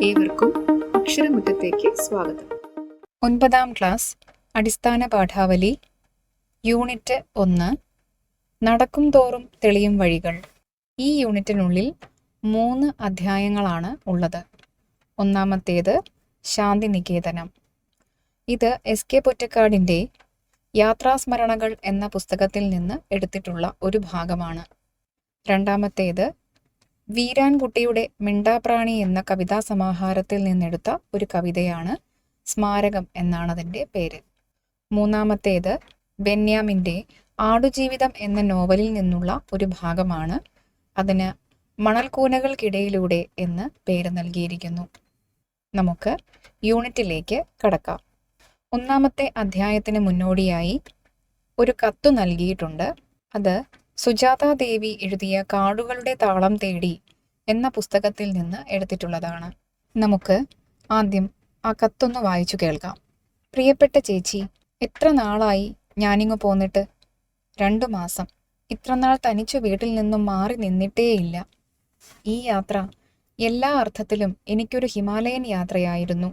ഏവർക്കും അക്ഷരമുറ്റത്തേക്ക് സ്വാഗതം. 9ാം ക്ലാസ് അടിസ്ഥാന പാഠാവലി യൂണിറ്റ് 1 നടക്കും തോറും തെളിയും വഴികൾ. ഈ യൂണിറ്റിനുള്ളിൽ 3 അധ്യായങ്ങളാണ് ഉള്ളത്. ഒന്നാമത്തേത് ശാന്തിനികേതനം. ഇത് എസ്.കെ. പൊറ്റക്കാടിൻ്റെ യാത്രാസ്മരണകൾ എന്ന പുസ്തകത്തിൽ നിന്ന് എടുത്തിട്ടുള്ള ഒരു ഭാഗമാണ്. രണ്ടാമത്തേത് വീരാൻകുട്ടിയുടെ മിണ്ടാപ്രാണി എന്ന കവിതാ സമാഹാരത്തിൽ നിന്നെടുത്ത ഒരു കവിതയാണ്. സ്മാരകം എന്നാണതിൻ്റെ പേര്. മൂന്നാമത്തേത് ബെന്യാമിൻ്റെ ആടുജീവിതം എന്ന നോവലിൽ നിന്നുള്ള ഒരു ഭാഗമാണ്. അതിന് മണൽക്കൂനകൾക്കിടയിലൂടെ എന്ന് പേര് നൽകിയിരിക്കുന്നു. നമുക്ക് യൂണിറ്റിലേക്ക് കടക്കാം. ഒന്നാമത്തെ അധ്യായത്തിന് മുന്നോടിയായി ഒരു കത്തു നൽകിയിട്ടുണ്ട്. അത് സുജാതാ ദേവി എഴുതിയ കാടുകളുടെ താളം തേടി എന്ന പുസ്തകത്തിൽ നിന്ന് എടുത്തിട്ടുള്ളതാണ്. നമുക്ക് ആദ്യം ആ കത്തൊന്ന് വായിച്ചു കേൾക്കാം. പ്രിയപ്പെട്ട ചേച്ചി, എത്ര നാളായി ഞാനിങ്ങു പോന്നിട്ട്? 2 മാസം. ഇത്രനാൾ തനിച്ചു വീട്ടിൽ നിന്നും മാറി നിന്നിട്ടേയില്ല. ഈ യാത്ര എല്ലാ അർത്ഥത്തിലും എനിക്കൊരു ഹിമാലയൻ യാത്രയായിരുന്നു.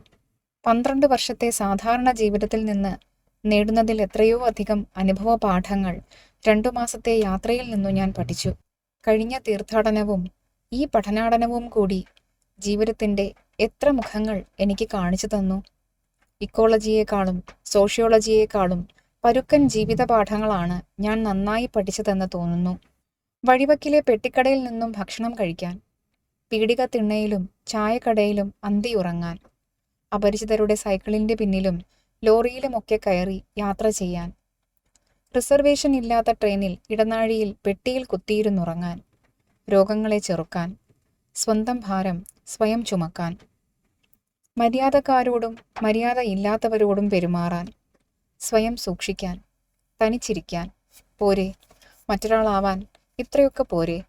12 വർഷത്തെ സാധാരണ ജീവിതത്തിൽ നിന്ന് നേടുന്നതിൽ എത്രയോ അധികം അനുഭവ പാഠങ്ങൾ 2 മാസത്തെ യാത്രയിൽ നിന്നു ഞാൻ പഠിച്ചു. കഴിഞ്ഞ തീർത്ഥാടനവും ഈ പഠനാടനവും കൂടി ജീവിതത്തിൻ്റെ എത്ര മുഖങ്ങൾ എനിക്ക് കാണിച്ചു തന്നു. ഇക്കോളജിയേക്കാളും സോഷ്യോളജിയേക്കാളും പരുക്കൻ ജീവിത പാഠങ്ങളാണ് ഞാൻ നന്നായി പഠിച്ചതെന്ന് തോന്നുന്നു. വഴിവക്കിലെ പെട്ടിക്കടയിൽ നിന്നും ഭക്ഷണം കഴിക്കാൻ, പീടിക തിണ്ണയിലും ചായക്കടയിലും അന്തിയുറങ്ങാൻ, അപരിചിതരുടെ സൈക്കിളിൻ്റെ പിന്നിലും ലോറിയിലുമൊക്കെ കയറി യാത്ര ചെയ്യാൻ, റിസർവേഷൻ ഇല്ലാത്ത ട്രെയിനിൽ ഇടനാഴിയിൽ പെട്ടിയിൽ കുത്തിയിരുന്നുറങ്ങാൻ, രോഗങ്ങളെ ചെറുക്കാൻ, സ്വന്തം ഭാരം സ്വയം ചുമക്കാൻ, മര്യാദക്കാരോടും മര്യാദ ഇല്ലാത്തവരോടും പെരുമാറാൻ, സ്വയം സൂക്ഷിക്കാൻ, തനിച്ചിരിക്കാൻ. പോരെ, മറ്റൊരാളാവാൻ ഇത്രയൊക്കെ പോരെ?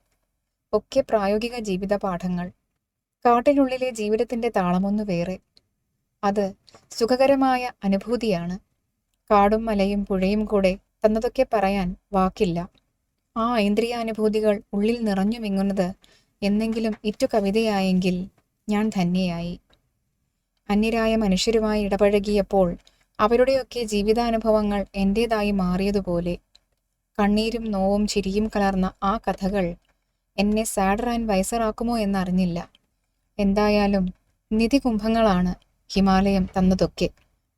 ഒക്കെ പ്രായോഗിക ജീവിത പാഠങ്ങൾ. കാട്ടിനുള്ളിലെ ജീവിതത്തിൻ്റെ താളമൊന്നു വേറെ. അത് സുഖകരമായ അനുഭൂതിയാണ്. കാടും മലയും പുഴയും കൂടെ തന്നതൊക്കെ പറയാൻ വാക്കില്ല. ആ ഐന്ദ്രിയാനുഭൂതികൾ ഉള്ളിൽ നിറഞ്ഞു വിങ്ങുന്നത് എന്നെങ്കിലും ഇറ്റു കവിതയായെങ്കിൽ ഞാൻ ധന്യയായി. അന്യരായ മനുഷ്യരുമായി ഇടപഴകിയപ്പോൾ അവരുടെയൊക്കെ ജീവിതാനുഭവങ്ങൾ എൻ്റേതായി മാറിയതുപോലെ കണ്ണീരും നോവും ചിരിയും കലർന്ന ആ കഥകൾ എന്നെ സാഡർ ആൻഡ് വൈസറാക്കുമോ എന്നറിഞ്ഞില്ല. എന്തായാലും നിധികുംഭങ്ങളാണ് ഹിമാലയം തന്നതൊക്കെ.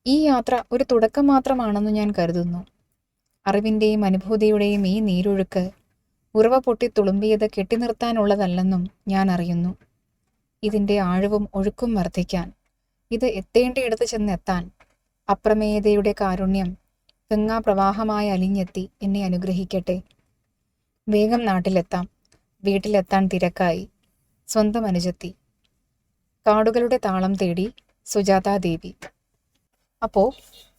ഈ യാത്ര ഒരു തുടക്കം മാത്രമാണെന്ന് ഞാൻ കരുതുന്നു. അറിവിൻ്റെയും അനുഭൂതിയുടെയും ഈ നീരൊഴുക്ക് ഉറവ പൊട്ടി തുളുമ്പിയത് കെട്ടിനിർത്താനുള്ളതല്ലെന്നും ഞാൻ അറിയുന്നു. ഇതിൻ്റെ ആഴവും ഒഴുക്കും വർദ്ധിക്കാൻ, ഇത് എത്തേണ്ടയിടത്ത് ചെന്നെത്താൻ അപ്രമേയതയുടെ കാരുണ്യം ഗംഗാപ്രവാഹമായി അലിഞ്ഞെത്തി എന്നെ അനുഗ്രഹിക്കട്ടെ. വേഗം നാട്ടിലെത്താം. വീട്ടിലെത്താൻ തിരക്കായി. സ്വന്തം അനുജത്തി. കാടുകളുടെ താളം തേടി സുജാതാ ദേവി. അപ്പോൾ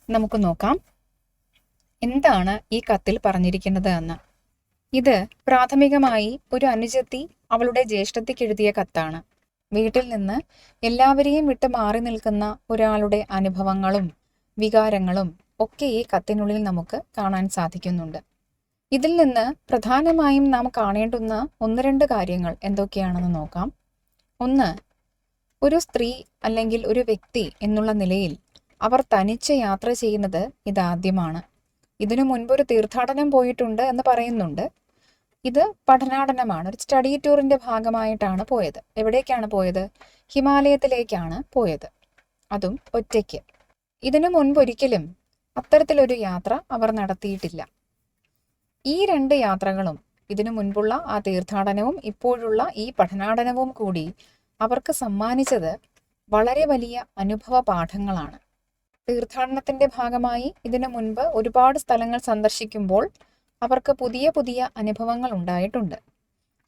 നമുക്ക് നോക്കാം എന്താണ് ഈ കത്തിൽ പറഞ്ഞിരിക്കുന്നത് എന്ന്. ഇത് പ്രാഥമികമായി ഒരു അനുജത്തി അവളുടെ ജ്യേഷ്ഠത്തിക്ക് എഴുതിയ കത്താണ്. വീട്ടിൽ നിന്ന് എല്ലാവരെയും വിട്ട് മാറി നിൽക്കുന്ന ഒരാളുടെ അനുഭവങ്ങളും വികാരങ്ങളും ഒക്കെ ഈ കത്തിനുള്ളിൽ നമുക്ക് കാണാൻ സാധിക്കുന്നുണ്ട്. ഇതിൽ നിന്ന് പ്രധാനമായും നാം കാണേണ്ടുന്ന 1-2 കാര്യങ്ങൾ എന്തൊക്കെയാണെന്ന് നോക്കാം. 1, ഒരു സ്ത്രീ അല്ലെങ്കിൽ ഒരു വ്യക്തി എന്നുള്ള നിലയിൽ അവർ തനിച്ച് യാത്ര ചെയ്യുന്നത് ഇതാദ്യമാണ്. ഇതിനു മുൻപൊരു തീർത്ഥാടനം പോയിട്ടുണ്ട് എന്ന് പറയുന്നുണ്ട്. ഇത് പഠനാടനമാണ്. ഒരു സ്റ്റഡി ടൂറിൻ്റെ ഭാഗമായിട്ടാണ് പോയത്. എവിടേക്കാണ് പോയത്? ഹിമാലയത്തിലേക്കാണ് പോയത്. അതും ഒറ്റയ്ക്ക്. ഇതിനു മുൻപൊരിക്കലും അത്തരത്തിലൊരു യാത്ര അവർ നടത്തിയിട്ടില്ല. ഈ 2 യാത്രകളും, ഇതിനു മുൻപുള്ള ആ തീർത്ഥാടനവും ഇപ്പോഴുള്ള ഈ പഠനാടനവും കൂടി അവർക്ക് സമ്മാനിച്ചത് വളരെ വലിയ അനുഭവ പാഠങ്ങളാണ്. തീർത്ഥാടനത്തിൻ്റെ ഭാഗമായി ഇതിനു മുൻപ് ഒരുപാട് സ്ഥലങ്ങൾ സന്ദർശിക്കുമ്പോൾ അവർക്ക് പുതിയ പുതിയ അനുഭവങ്ങൾ ഉണ്ടായിട്ടുണ്ട്.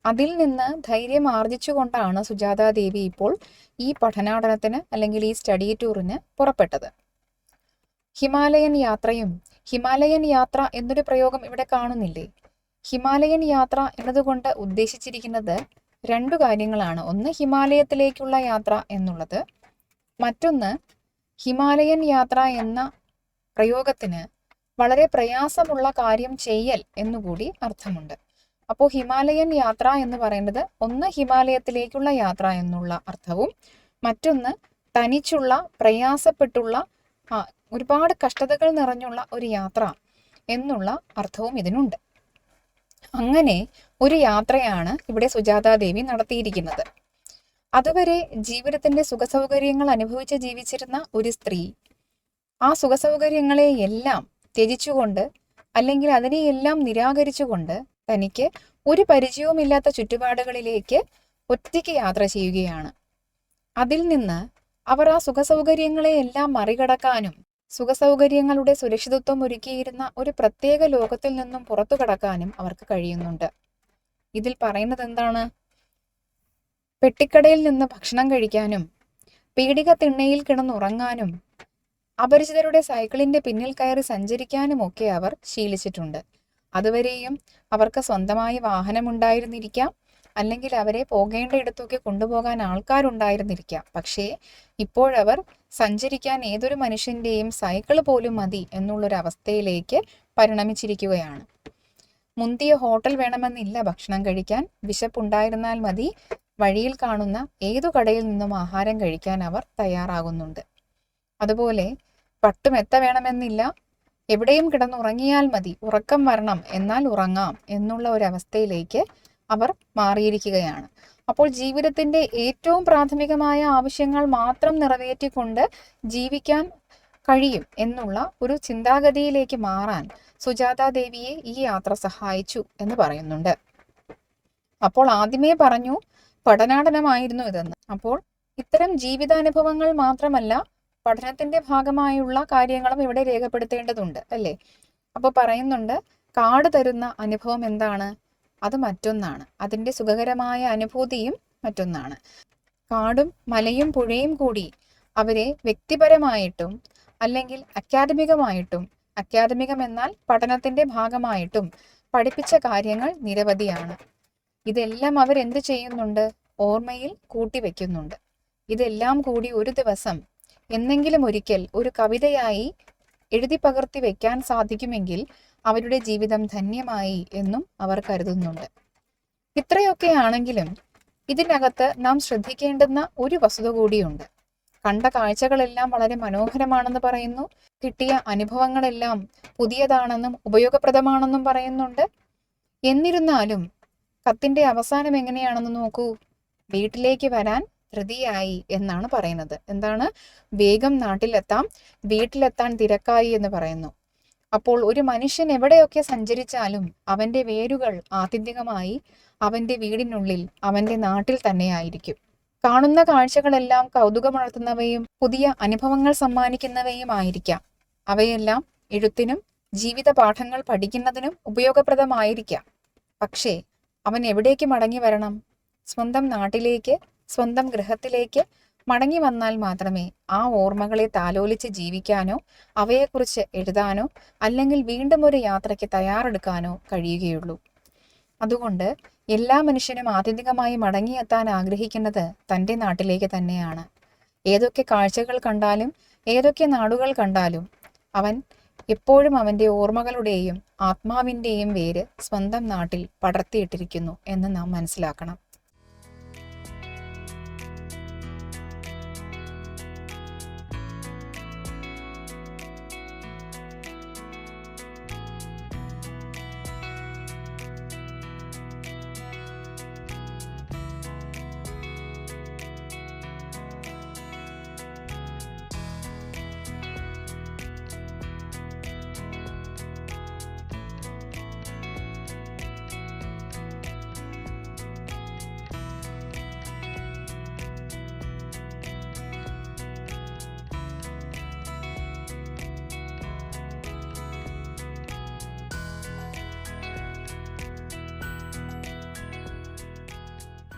അതിൽ നിന്ന് ധൈര്യം ആർജിച്ചുകൊണ്ടാണ് സുജാതാ ദേവി ഇപ്പോൾ ഈ പഠനാടനത്തിന് അല്ലെങ്കിൽ ഈ സ്റ്റഡി ടൂറിന് പുറപ്പെട്ടത്. ഹിമാലയൻ യാത്രയും, ഹിമാലയൻ യാത്ര എന്നൊരു പ്രയോഗം ഇവിടെ കാണുന്നില്ലേ? ഹിമാലയൻ യാത്ര എന്നതുകൊണ്ട് ഉദ്ദേശിച്ചിരിക്കുന്നത് 2 കാര്യങ്ങളാണ്. ഒന്ന് ഹിമാലയത്തിലേക്കുള്ള യാത്ര എന്നുള്ളത്, മറ്റൊന്ന് ഹിമാലയൻ യാത്ര എന്ന പ്രയോഗത്തിന് വളരെ പ്രയാസമുള്ള കാര്യം ചെയ്യൽ എന്നുകൂടി അർത്ഥമുണ്ട്. അപ്പോൾ ഹിമാലയൻ യാത്ര എന്ന് പറയുന്നത് ഒന്ന് ഹിമാലയത്തിലേക്കുള്ള യാത്ര എന്നുള്ള അർത്ഥവും മറ്റൊന്ന് തനിച്ചുള്ള, പ്രയാസപ്പെട്ടുള്ള, ഒരുപാട് കഷ്ടതകൾ നിറഞ്ഞുള്ള ഒരു യാത്ര എന്നുള്ള അർത്ഥവും ഇതിനുണ്ട്. അങ്ങനെ ഒരു യാത്രയാണ് ഇവിടെ സുജാതാദേവി നടത്തിയിരിക്കുന്നത്. അതുവരെ ജീവിതത്തിന്റെ സുഖസൗകര്യങ്ങൾ അനുഭവിച്ച് ജീവിച്ചിരുന്ന ഒരു സ്ത്രീ ആ സുഖസൗകര്യങ്ങളെ എല്ലാം ത്യജിച്ചുകൊണ്ട്, അല്ലെങ്കിൽ അതിനെയെല്ലാം നിരാകരിച്ചുകൊണ്ട്, തനിക്ക് ഒരു പരിചയവുമില്ലാത്ത ചുറ്റുപാടുകളിലേക്ക് ഒറ്റയ്ക്ക് യാത്ര ചെയ്യുകയാണ്. അതിൽ നിന്ന് അവർ ആ സുഖസൗകര്യങ്ങളെ എല്ലാം മറികടക്കാനും സുഖസൗകര്യങ്ങളുടെ സുരക്ഷിതത്വം ഒരുക്കിയിരുന്ന ഒരു പ്രത്യേക ലോകത്തിൽ നിന്നും പുറത്തു കടക്കാനും അവർക്ക് കഴിയുന്നുണ്ട്. ഇതിൽ പറയുന്നത് എന്താണ്? പെട്ടിക്കടയിൽ നിന്ന് ഭക്ഷണം കഴിക്കാനും പീഡിക തിണ്ണയിൽ കിടന്നുറങ്ങാനും അപരിചിതരുടെ സൈക്കിളിന്റെ പിന്നിൽ കയറി സഞ്ചരിക്കാനും ഒക്കെ അവർ ശീലിച്ചിട്ടുണ്ട്. അതുവരെയും അവർക്ക് സ്വന്തമായി വാഹനമുണ്ടായിരുന്നിരിക്കാം, അല്ലെങ്കിൽ അവരെ പോകേണ്ട ഇടത്തൊക്കെ കൊണ്ടുപോകാൻ ആൾക്കാരുണ്ടായിരുന്നിരിക്കാം. പക്ഷേ ഇപ്പോഴവർ സഞ്ചരിക്കാൻ ഏതൊരു മനുഷ്യന്റെയും സൈക്കിൾ പോലും മതി എന്നുള്ളൊരവസ്ഥയിലേക്ക് പരിണമിച്ചിരിക്കുകയാണ്. മുന്തിയ ഹോട്ടൽ വേണമെന്നില്ല ഭക്ഷണം കഴിക്കാൻ, വിശപ്പുണ്ടായിരുന്നാൽ മതി വഴിയിൽ കാണുന്ന ഏതു കടയിൽ നിന്നും ആഹാരം കഴിക്കാൻ അവർ തയ്യാറാകുന്നുണ്ട്. അതുപോലെ പട്ടുമെത്ത വേണമെന്നില്ല, എവിടെയും കിടന്നുറങ്ങിയാൽ മതി, ഉറക്കം വരണം എന്നാൽ ഉറങ്ങാം എന്നുള്ള ഒരവസ്ഥയിലേക്ക് അവർ മാറിയിരിക്കുകയാണ്. അപ്പോൾ ജീവിതത്തിന്റെ ഏറ്റവും പ്രാഥമികമായ ആവശ്യങ്ങൾ മാത്രം നിറവേറ്റിക്കൊണ്ട് ജീവിക്കാൻ കഴിയും എന്നുള്ള ഒരു ചിന്താഗതിയിലേക്ക് മാറാൻ സുജാതാദേവിയെ ഈ യാത്ര സഹായിച്ചു എന്ന് പറയുന്നുണ്ട്. അപ്പോൾ ആദ്യമേ പറഞ്ഞു പഠനാടനമായിരുന്നു ഇതെന്ന്. അപ്പോൾ ഇത്തരം ജീവിതാനുഭവങ്ങൾ മാത്രമല്ല, പഠനത്തിന്റെ ഭാഗമായുള്ള കാര്യങ്ങളും ഇവിടെ രേഖപ്പെടുത്തേണ്ടതുണ്ട്, അല്ലേ? അപ്പോൾ പറയുന്നുണ്ട്, കാട് തരുന്ന അനുഭവം എന്താണ്? അത് മറ്റൊന്നാണ്. അതിൻ്റെ സുഖകരമായ അനുഭൂതിയും മറ്റൊന്നാണ്. കാടും മലയും പുഴയും കൂടി അവരെ വ്യക്തിപരമായിട്ടും അല്ലെങ്കിൽ അക്കാദമികമായിട്ടും, അക്കാദമികം എന്നാൽ പഠനത്തിന്റെ ഭാഗമായിട്ടും പഠിപ്പിച്ച കാര്യങ്ങൾ നിരവധിയാണ്. ഇതെല്ലാം അവരെന്ത് ചെയ്യുന്നുണ്ട്? ഓർമ്മയിൽ കൂട്ടിവെക്കുന്നുണ്ട്. ഇതെല്ലാം കൂടി ഒരു ദിവസം എന്നെങ്കിലും ഒരിക്കൽ ഒരു കവിതയായി എഴുതി പകർത്തി വെക്കാൻ സാധിക്കുമെങ്കിൽ അവരുടെ ജീവിതം ധന്യമായി എന്നും അവർ കരുതുന്നുണ്ട്. ഇത്രയൊക്കെ ആണെങ്കിലും ഇതിനകത്ത് നാം ശ്രദ്ധിക്കേണ്ടുന്ന ഒരു വസ്തുത കൂടിയുണ്ട്. കണ്ട കാഴ്ചകളെല്ലാം വളരെ മനോഹരമാണെന്ന് പറയുന്നു, കിട്ടിയ അനുഭവങ്ങളെല്ലാം പുതിയതാണെന്നും ഉപയോഗപ്രദമാണെന്നും പറയുന്നുണ്ട്. എന്നിരുന്നാലും കത്തിന്റെ അവസാനം എങ്ങനെയാണെന്ന് നോക്കൂ. വീട്ടിലേക്ക് വരാൻ ധൃതിയായി എന്നാണ് പറയുന്നത്. എന്താണ്? വേഗം നാട്ടിലെത്താം, വീട്ടിലെത്താൻ തിരക്കായി എന്ന് പറയുന്നു. അപ്പോൾ ഒരു മനുഷ്യൻ എവിടെയൊക്കെ സഞ്ചരിച്ചാലും അവന്റെ വേരുകൾ ആത്യന്തികമായി അവന്റെ വീടിനുള്ളിൽ, അവന്റെ നാട്ടിൽ തന്നെയായിരിക്കും. കാണുന്ന കാഴ്ചകളെല്ലാം കൗതുകമുണർത്തുന്നവയും പുതിയ അനുഭവങ്ങൾ സമ്മാനിക്കുന്നവയും ആയിരിക്കാം. അവയെല്ലാം എഴുത്തിനും ജീവിത പാഠങ്ങൾ പഠിക്കുന്നതിനും ഉപയോഗപ്രദമായിരിക്കാം. പക്ഷേ അവൻ എവിടേക്ക് മടങ്ങി വരണം? സ്വന്തം നാട്ടിലേക്ക്, സ്വന്തം ഗൃഹത്തിലേക്ക് മടങ്ങി വന്നാൽ മാത്രമേ ആ ഓർമ്മകളെ താലോലിച്ച് ജീവിക്കാനോ അവയെക്കുറിച്ച് എഴുതാനോ അല്ലെങ്കിൽ വീണ്ടും ഒരു യാത്രയ്ക്ക് തയ്യാറെടുക്കാനോ കഴിയുകയുള്ളൂ. അതുകൊണ്ട് എല്ലാ മനുഷ്യനും ആത്യന്തികമായി മടങ്ങിയെത്താൻ ആഗ്രഹിക്കുന്നത് തൻ്റെ നാട്ടിലേക്ക് തന്നെയാണ്. ഏതൊക്കെ കാഴ്ചകൾ കണ്ടാലും ഏതൊക്കെ നാടുകൾ കണ്ടാലും അവൻ എപ്പോഴും അവൻ്റെ ഓർമ്മകളുടെയും ആത്മാവിൻ്റെയും വേര് സ്വന്തം നാട്ടിൽ പടർത്തിയിട്ടിരിക്കുന്നു എന്ന് നാം മനസ്സിലാക്കണം.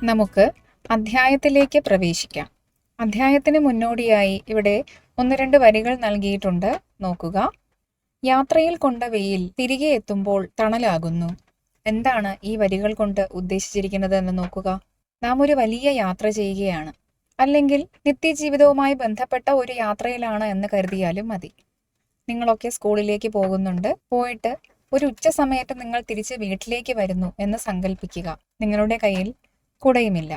നമുക്ക് അധ്യായത്തിലേക്ക് പ്രവേശിക്കാം. അധ്യായത്തിന് മുന്നോടിയായി ഇവിടെ 1-2 വരികൾ നൽകിയിട്ടുണ്ട്, നോക്കുക. യാത്രയിൽ കൊണ്ട വെയിൽ തിരികെ എത്തുമ്പോൾ തണലാകുന്നു. എന്താണ് ഈ വരികൾ കൊണ്ട് ഉദ്ദേശിച്ചിരിക്കുന്നത് എന്ന് നോക്കുക. നാം ഒരു വലിയ യാത്ര ചെയ്യുകയാണ്, അല്ലെങ്കിൽ നിത്യജീവിതവുമായി ബന്ധപ്പെട്ട ഒരു യാത്രയിലാണ് എന്ന് കരുതിയാലും മതി. നിങ്ങളൊക്കെ സ്കൂളിലേക്ക് പോകുന്നുണ്ട്. പോയിട്ട് ഒരു ഉച്ച സമയത്ത് നിങ്ങൾ തിരിച്ച് വീട്ടിലേക്ക് വരുന്നു എന്ന് സങ്കല്പിക്കുക. നിങ്ങളുടെ കയ്യിൽ കുടയുമില്ല.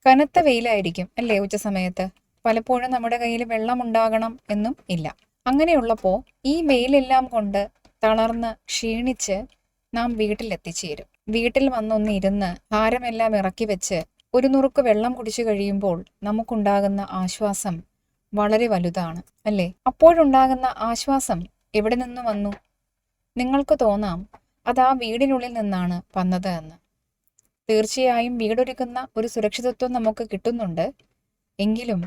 കനത്ത വെയിലായിരിക്കും അല്ലേ ഉച്ച സമയത്ത്? പലപ്പോഴും നമ്മുടെ കയ്യിൽ വെള്ളം ഉണ്ടാകണം എന്നും ഇല്ല. അങ്ങനെയുള്ളപ്പോൾ ഈ വെയിലെല്ലാം കൊണ്ട് തളർന്ന് ക്ഷീണിച്ച് നാം വീട്ടിലെത്തിച്ചേരും. വീട്ടിൽ വന്നൊന്ന് ഇരുന്ന് ഭാരമെല്ലാം ഇറക്കി വെച്ച് ഒരു നുറുക്ക് വെള്ളം കുടിച്ചു കഴിയുമ്പോൾ നമുക്കുണ്ടാകുന്ന ആശ്വാസം വളരെ വലുതാണ്, അല്ലേ? അപ്പോഴുണ്ടാകുന്ന ആശ്വാസം എവിടെ നിന്ന് വന്നു? നിങ്ങൾക്ക് തോന്നാം അത് ആ വീടിനുള്ളിൽ നിന്നാണ് വന്നത് എന്ന്. തീർച്ചയായും വീടൊരുക്കുന്ന ഒരു സുരക്ഷിതത്വം നമുക്ക് കിട്ടുന്നുണ്ട്. എങ്കിലും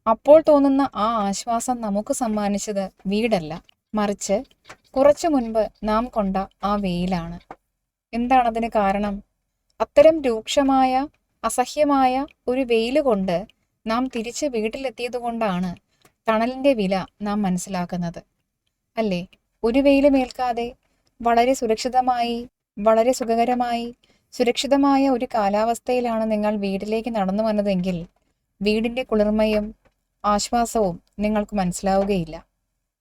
അപ്പോൾ തോന്നുന്ന ആ ആശ്വാസം നമുക്ക് സമ്മാനിച്ചത് വീടല്ല, മറിച്ച് കുറച്ചു മുൻപ് നാം കൊണ്ട ആ വെയിലാണ്. എന്താണതിന് കാരണം? അത്തരം രൂക്ഷമായ അസഹ്യമായ ഒരു വെയിൽ കൊണ്ട് നാം തിരിച്ച് വീട്ടിലെത്തിയത് കൊണ്ടാണ് തണലിൻ്റെ വില നാം മനസ്സിലാക്കുന്നത്, അല്ലേ? ഒരു വെയിലുമേൽക്കാതെ വളരെ സുരക്ഷിതമായി, വളരെ സുഖകരമായി, സുരക്ഷിതമായ ഒരു കാലാവസ്ഥയിലാണ് നിങ്ങൾ വീട്ടിലേക്ക് നടന്നു വന്നതെങ്കിൽ വീടിൻ്റെ കുളിർമയും ആശ്വാസവും നിങ്ങൾക്ക് മനസ്സിലാവുകയില്ല.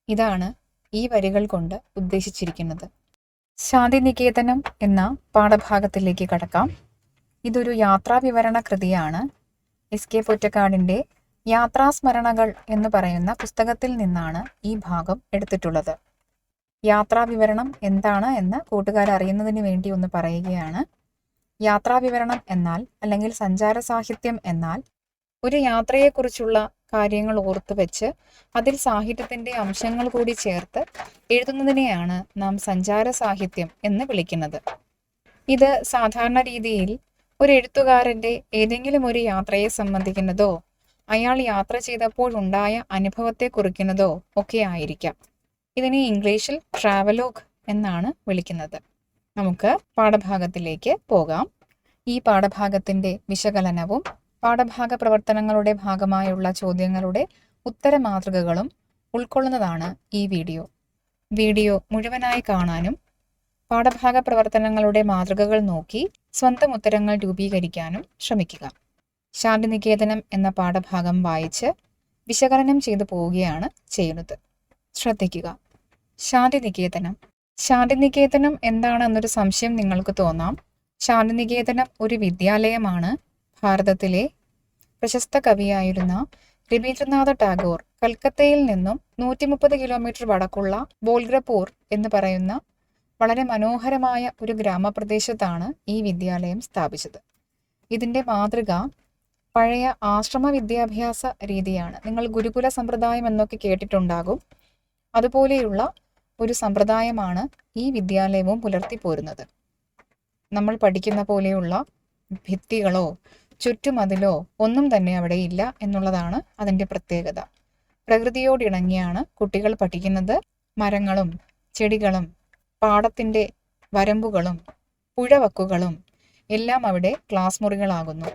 ഇതാണ് ഈ വരികൾ കൊണ്ട് ഉദ്ദേശിച്ചിരിക്കുന്നത്. ശാന്തിനികേതനം എന്ന പാഠഭാഗത്തിലേക്ക് കടക്കാം. ഇതൊരു യാത്രാവിവരണ കൃതിയാണ്. എസ്.കെ. പൊറ്റക്കാടിൻ്റെ യാത്രാസ്മരണകൾ എന്ന് പറയുന്ന പുസ്തകത്തിൽ നിന്നാണ് ഈ ഭാഗം എടുത്തിട്ടുള്ളത്. യാത്രാവിവരണം എന്താണ് എന്ന് കൂട്ടുകാർ അറിയുന്നതിന് വേണ്ടി ഒന്ന് പറയുകയാണ്. യാത്രാവിവരണം എന്നാൽ, അല്ലെങ്കിൽ സഞ്ചാര സാഹിത്യം എന്നാൽ, ഒരു യാത്രയെക്കുറിച്ചുള്ള കാര്യങ്ങൾ ഓർത്തു വെച്ച് അതിൽ സാഹിത്യത്തിൻ്റെ അംശങ്ങൾ കൂടി ചേർത്ത് എഴുതുന്നതിനെയാണ് നാം സഞ്ചാര സാഹിത്യം എന്ന് വിളിക്കുന്നത്. ഇത് സാധാരണ രീതിയിൽ ഒരു എഴുത്തുകാരൻ്റെ ഏതെങ്കിലും ഒരു യാത്രയെ സംബന്ധിക്കുന്നതോ അയാൾ യാത്ര ചെയ്തപ്പോഴുണ്ടായ അനുഭവത്തെ കുറിക്കുന്നതോ ഒക്കെ ആയിരിക്കാം. ഇതിനെ ഇംഗ്ലീഷിൽ ട്രാവലോഗ് എന്നാണ് വിളിക്കുന്നത്. നമുക്ക് പാഠഭാഗത്തിലേക്ക് പോകാം. ഈ പാഠഭാഗത്തിൻ്റെ വിശകലനവും പാഠഭാഗ പ്രവർത്തനങ്ങളുടെ ഭാഗമായുള്ള ചോദ്യങ്ങളുടെ ഉത്തര മാതൃകകളും ഉൾക്കൊള്ളുന്നതാണ് ഈ വീഡിയോ. വീഡിയോ മുഴുവനായി കാണാനും പാഠഭാഗ പ്രവർത്തനങ്ങളുടെ മാതൃകകൾ നോക്കി സ്വന്തം ഉത്തരങ്ങൾ രൂപീകരിക്കാനും ശ്രമിക്കുക. ശാന്തിനികേതനം എന്ന പാഠഭാഗം വായിച്ച് വിശകലനം ചെയ്തു പോവുകയാണ് ചെയ്യുന്നത്. ശ്രദ്ധിക്കുക. ശാന്തിനികേതനം. ശാന്തിനികേതനം എന്താണെന്നൊരു സംശയം നിങ്ങൾക്ക് തോന്നാം. ശാന്തിനികേതനം ഒരു വിദ്യാലയമാണ്. ഭാരതത്തിലെ പ്രശസ്ത കവിയായിരുന്ന രവീന്ദ്രനാഥ ടാഗോർ കൽക്കത്തയിൽ നിന്നും 130 കിലോമീറ്റർ വടക്കുള്ള ബോൽഗപൂർ എന്ന് പറയുന്ന വളരെ മനോഹരമായ ഒരു ഗ്രാമപ്രദേശത്താണ് ഈ വിദ്യാലയം സ്ഥാപിച്ചത്. ഇതിൻ്റെ മാതൃക പഴയ ആശ്രമ വിദ്യാഭ്യാസ രീതിയാണ്. നിങ്ങൾ ഗുരുകുല സമ്പ്രദായം എന്നൊക്കെ കേട്ടിട്ടുണ്ടാകും. അതുപോലെയുള്ള ഒരു സമ്പ്രദായമാണ് ഈ വിദ്യാലയവും പുലർത്തിപ്പോരുന്നത്. നമ്മൾ പഠിക്കുന്ന പോലെയുള്ള ഭിത്തികളോ ചുറ്റുമതിലോ ഒന്നും തന്നെ അവിടെ ഇല്ല എന്നുള്ളതാണ് അതിൻ്റെ പ്രത്യേകത. പ്രകൃതിയോടിണങ്ങിയാണ് കുട്ടികൾ പഠിക്കുന്നത്. മരങ്ങളും ചെടികളും പാടത്തിൻ്റെ വരമ്പുകളും പുഴവക്കുകളും എല്ലാം അവിടെ ക്ലാസ് മുറികളാകുന്നു.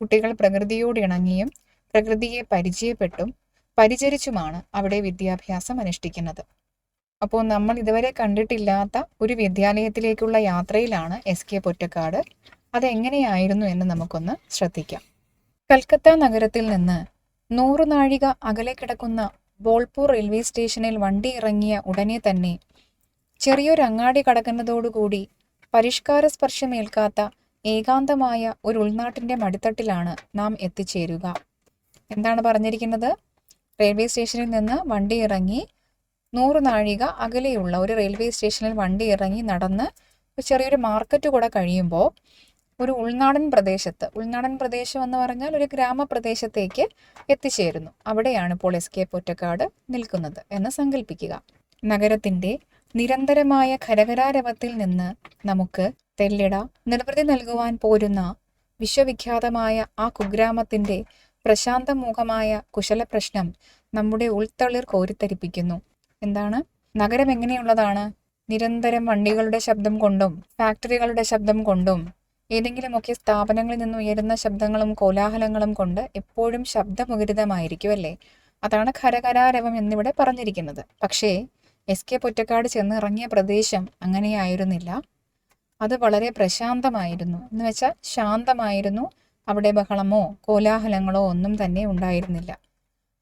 കുട്ടികൾ പ്രകൃതിയോടിണങ്ങിയും പ്രകൃതിയെ പരിചയപ്പെട്ടും പരിചരിച്ചുമാണ് അവിടെ വിദ്യാഭ്യാസം അനുഷ്ഠിക്കുന്നത്. അപ്പോൾ നമ്മൾ ഇതുവരെ കണ്ടിട്ടില്ലാത്ത ഒരു വിദ്യാലയത്തിലേക്കുള്ള യാത്രയിലാണ് എസ്.കെ. പൊറ്റക്കാട്. അതെങ്ങനെയായിരുന്നു എന്ന് നമുക്കൊന്ന് ശ്രദ്ധിക്കാം. കൽക്കത്ത നഗരത്തിൽ നിന്ന് 100 നാഴിക അകലെ കിടക്കുന്ന ബോൾപൂർ റെയിൽവേ സ്റ്റേഷനിൽ വണ്ടി ഇറങ്ങിയ ഉടനെ തന്നെ ചെറിയൊരു അങ്ങാടി കടക്കുന്നതോടുകൂടി പരിഷ്കാര സ്പർശമേൽക്കാത്ത ഏകാന്തമായ ഒരു ഉൾനാട്ടിൻ്റെ മടിത്തട്ടിലാണ് നാം എത്തിച്ചേരുക. എന്താണ് പറഞ്ഞിരിക്കുന്നത്? റെയിൽവേ സ്റ്റേഷനിൽ നിന്ന് വണ്ടി ഇറങ്ങി 100 നാഴിക അകലെയുള്ള ഒരു റെയിൽവേ സ്റ്റേഷനിൽ വണ്ടി ഇറങ്ങി നടന്ന് ചെറിയൊരു മാർക്കറ്റ് കൂടെ കഴിയുമ്പോൾ ഒരു ഉൾനാടൻ പ്രദേശം എന്ന് പറഞ്ഞാൽ ഒരു ഗ്രാമപ്രദേശത്തേക്ക് എത്തിച്ചേരുന്നു. അവിടെയാണ് ഇപ്പോൾ എസ്.കെ. പൊറ്റക്കാട് നിൽക്കുന്നത് എന്ന് സങ്കല്പിക്കുക. നഗരത്തിൻ്റെ നിരന്തരമായ ഖരഖരാരവത്തിൽ നിന്ന് നമുക്ക് തെല്ലിട നിർവൃതി നൽകുവാൻ പോരുന്ന വിശ്വവിഖ്യാതമായ ആ കുഗ്രാമത്തിൻ്റെ പ്രശാന്തമുഖമായ കുശലപ്രശ്നം നമ്മുടെ ഉൾത്തളിർ കോരിത്തരിപ്പിക്കുന്നു. എന്താണ്? നഗരം എങ്ങനെയുള്ളതാണ്? നിരന്തരം വണ്ടികളുടെ ശബ്ദം കൊണ്ടും ഫാക്ടറികളുടെ ശബ്ദം കൊണ്ടും ഏതെങ്കിലുമൊക്കെ സ്ഥാപനങ്ങളിൽ നിന്ന് ഉയരുന്ന ശബ്ദങ്ങളും കോലാഹലങ്ങളും കൊണ്ട് എപ്പോഴും ശബ്ദമുഖരിതമായിരിക്കും, അല്ലേ? അതാണ് ഖരഖരാരവം എന്നിവിടെ പറഞ്ഞിരിക്കുന്നത്. പക്ഷേ എസ്.കെ. പൊറ്റക്കാട് ചെന്നിറങ്ങിയ പ്രദേശം അങ്ങനെയായിരുന്നില്ല. അത് വളരെ പ്രശാന്തമായിരുന്നു. എന്ന് വെച്ചാൽ ശാന്തമായിരുന്നു. അവിടെ ബഹളമോ കോലാഹലങ്ങളോ ഒന്നും തന്നെ ഉണ്ടായിരുന്നില്ല.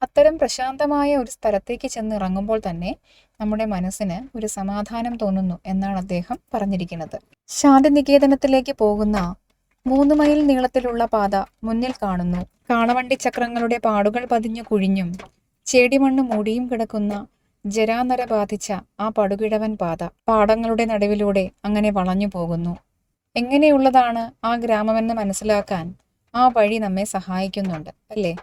അത്തരം പ്രശാന്തമായ ഒരു സ്ഥലത്തേക്ക് ചെന്നിറങ്ങുമ്പോൾ തന്നെ നമ്മുടെ മനസ്സിന് ഒരു സമാധാനം തോന്നുന്നു എന്നാണ് അദ്ദേഹം പറഞ്ഞിരിക്കുന്നത്. ശാന്തിനികേതനത്തിലേക്ക് പോകുന്ന 3 മൈൽ നീളത്തിലുള്ള പാത മുന്നിൽ കാണുന്നു. കാളവണ്ടി ചക്രങ്ങളുടെ പാടുകൾ പതിഞ്ഞു കുഴിഞ്ഞും ചേടിമണ്ണ് മൂടിയും കിടക്കുന്ന ജരാനര ബാധിച്ച ആ പടുകിഴവൻ പാത പാടങ്ങളുടെ നടുവിലൂടെ അങ്ങനെ വളഞ്ഞു പോകുന്നു. എങ്ങനെയുള്ളതാണ് ആ ഗ്രാമമെന്ന് മനസ്സിലാക്കാൻ ആ വഴി നമ്മെ സഹായിക്കുന്നുണ്ട് അല്ലേ?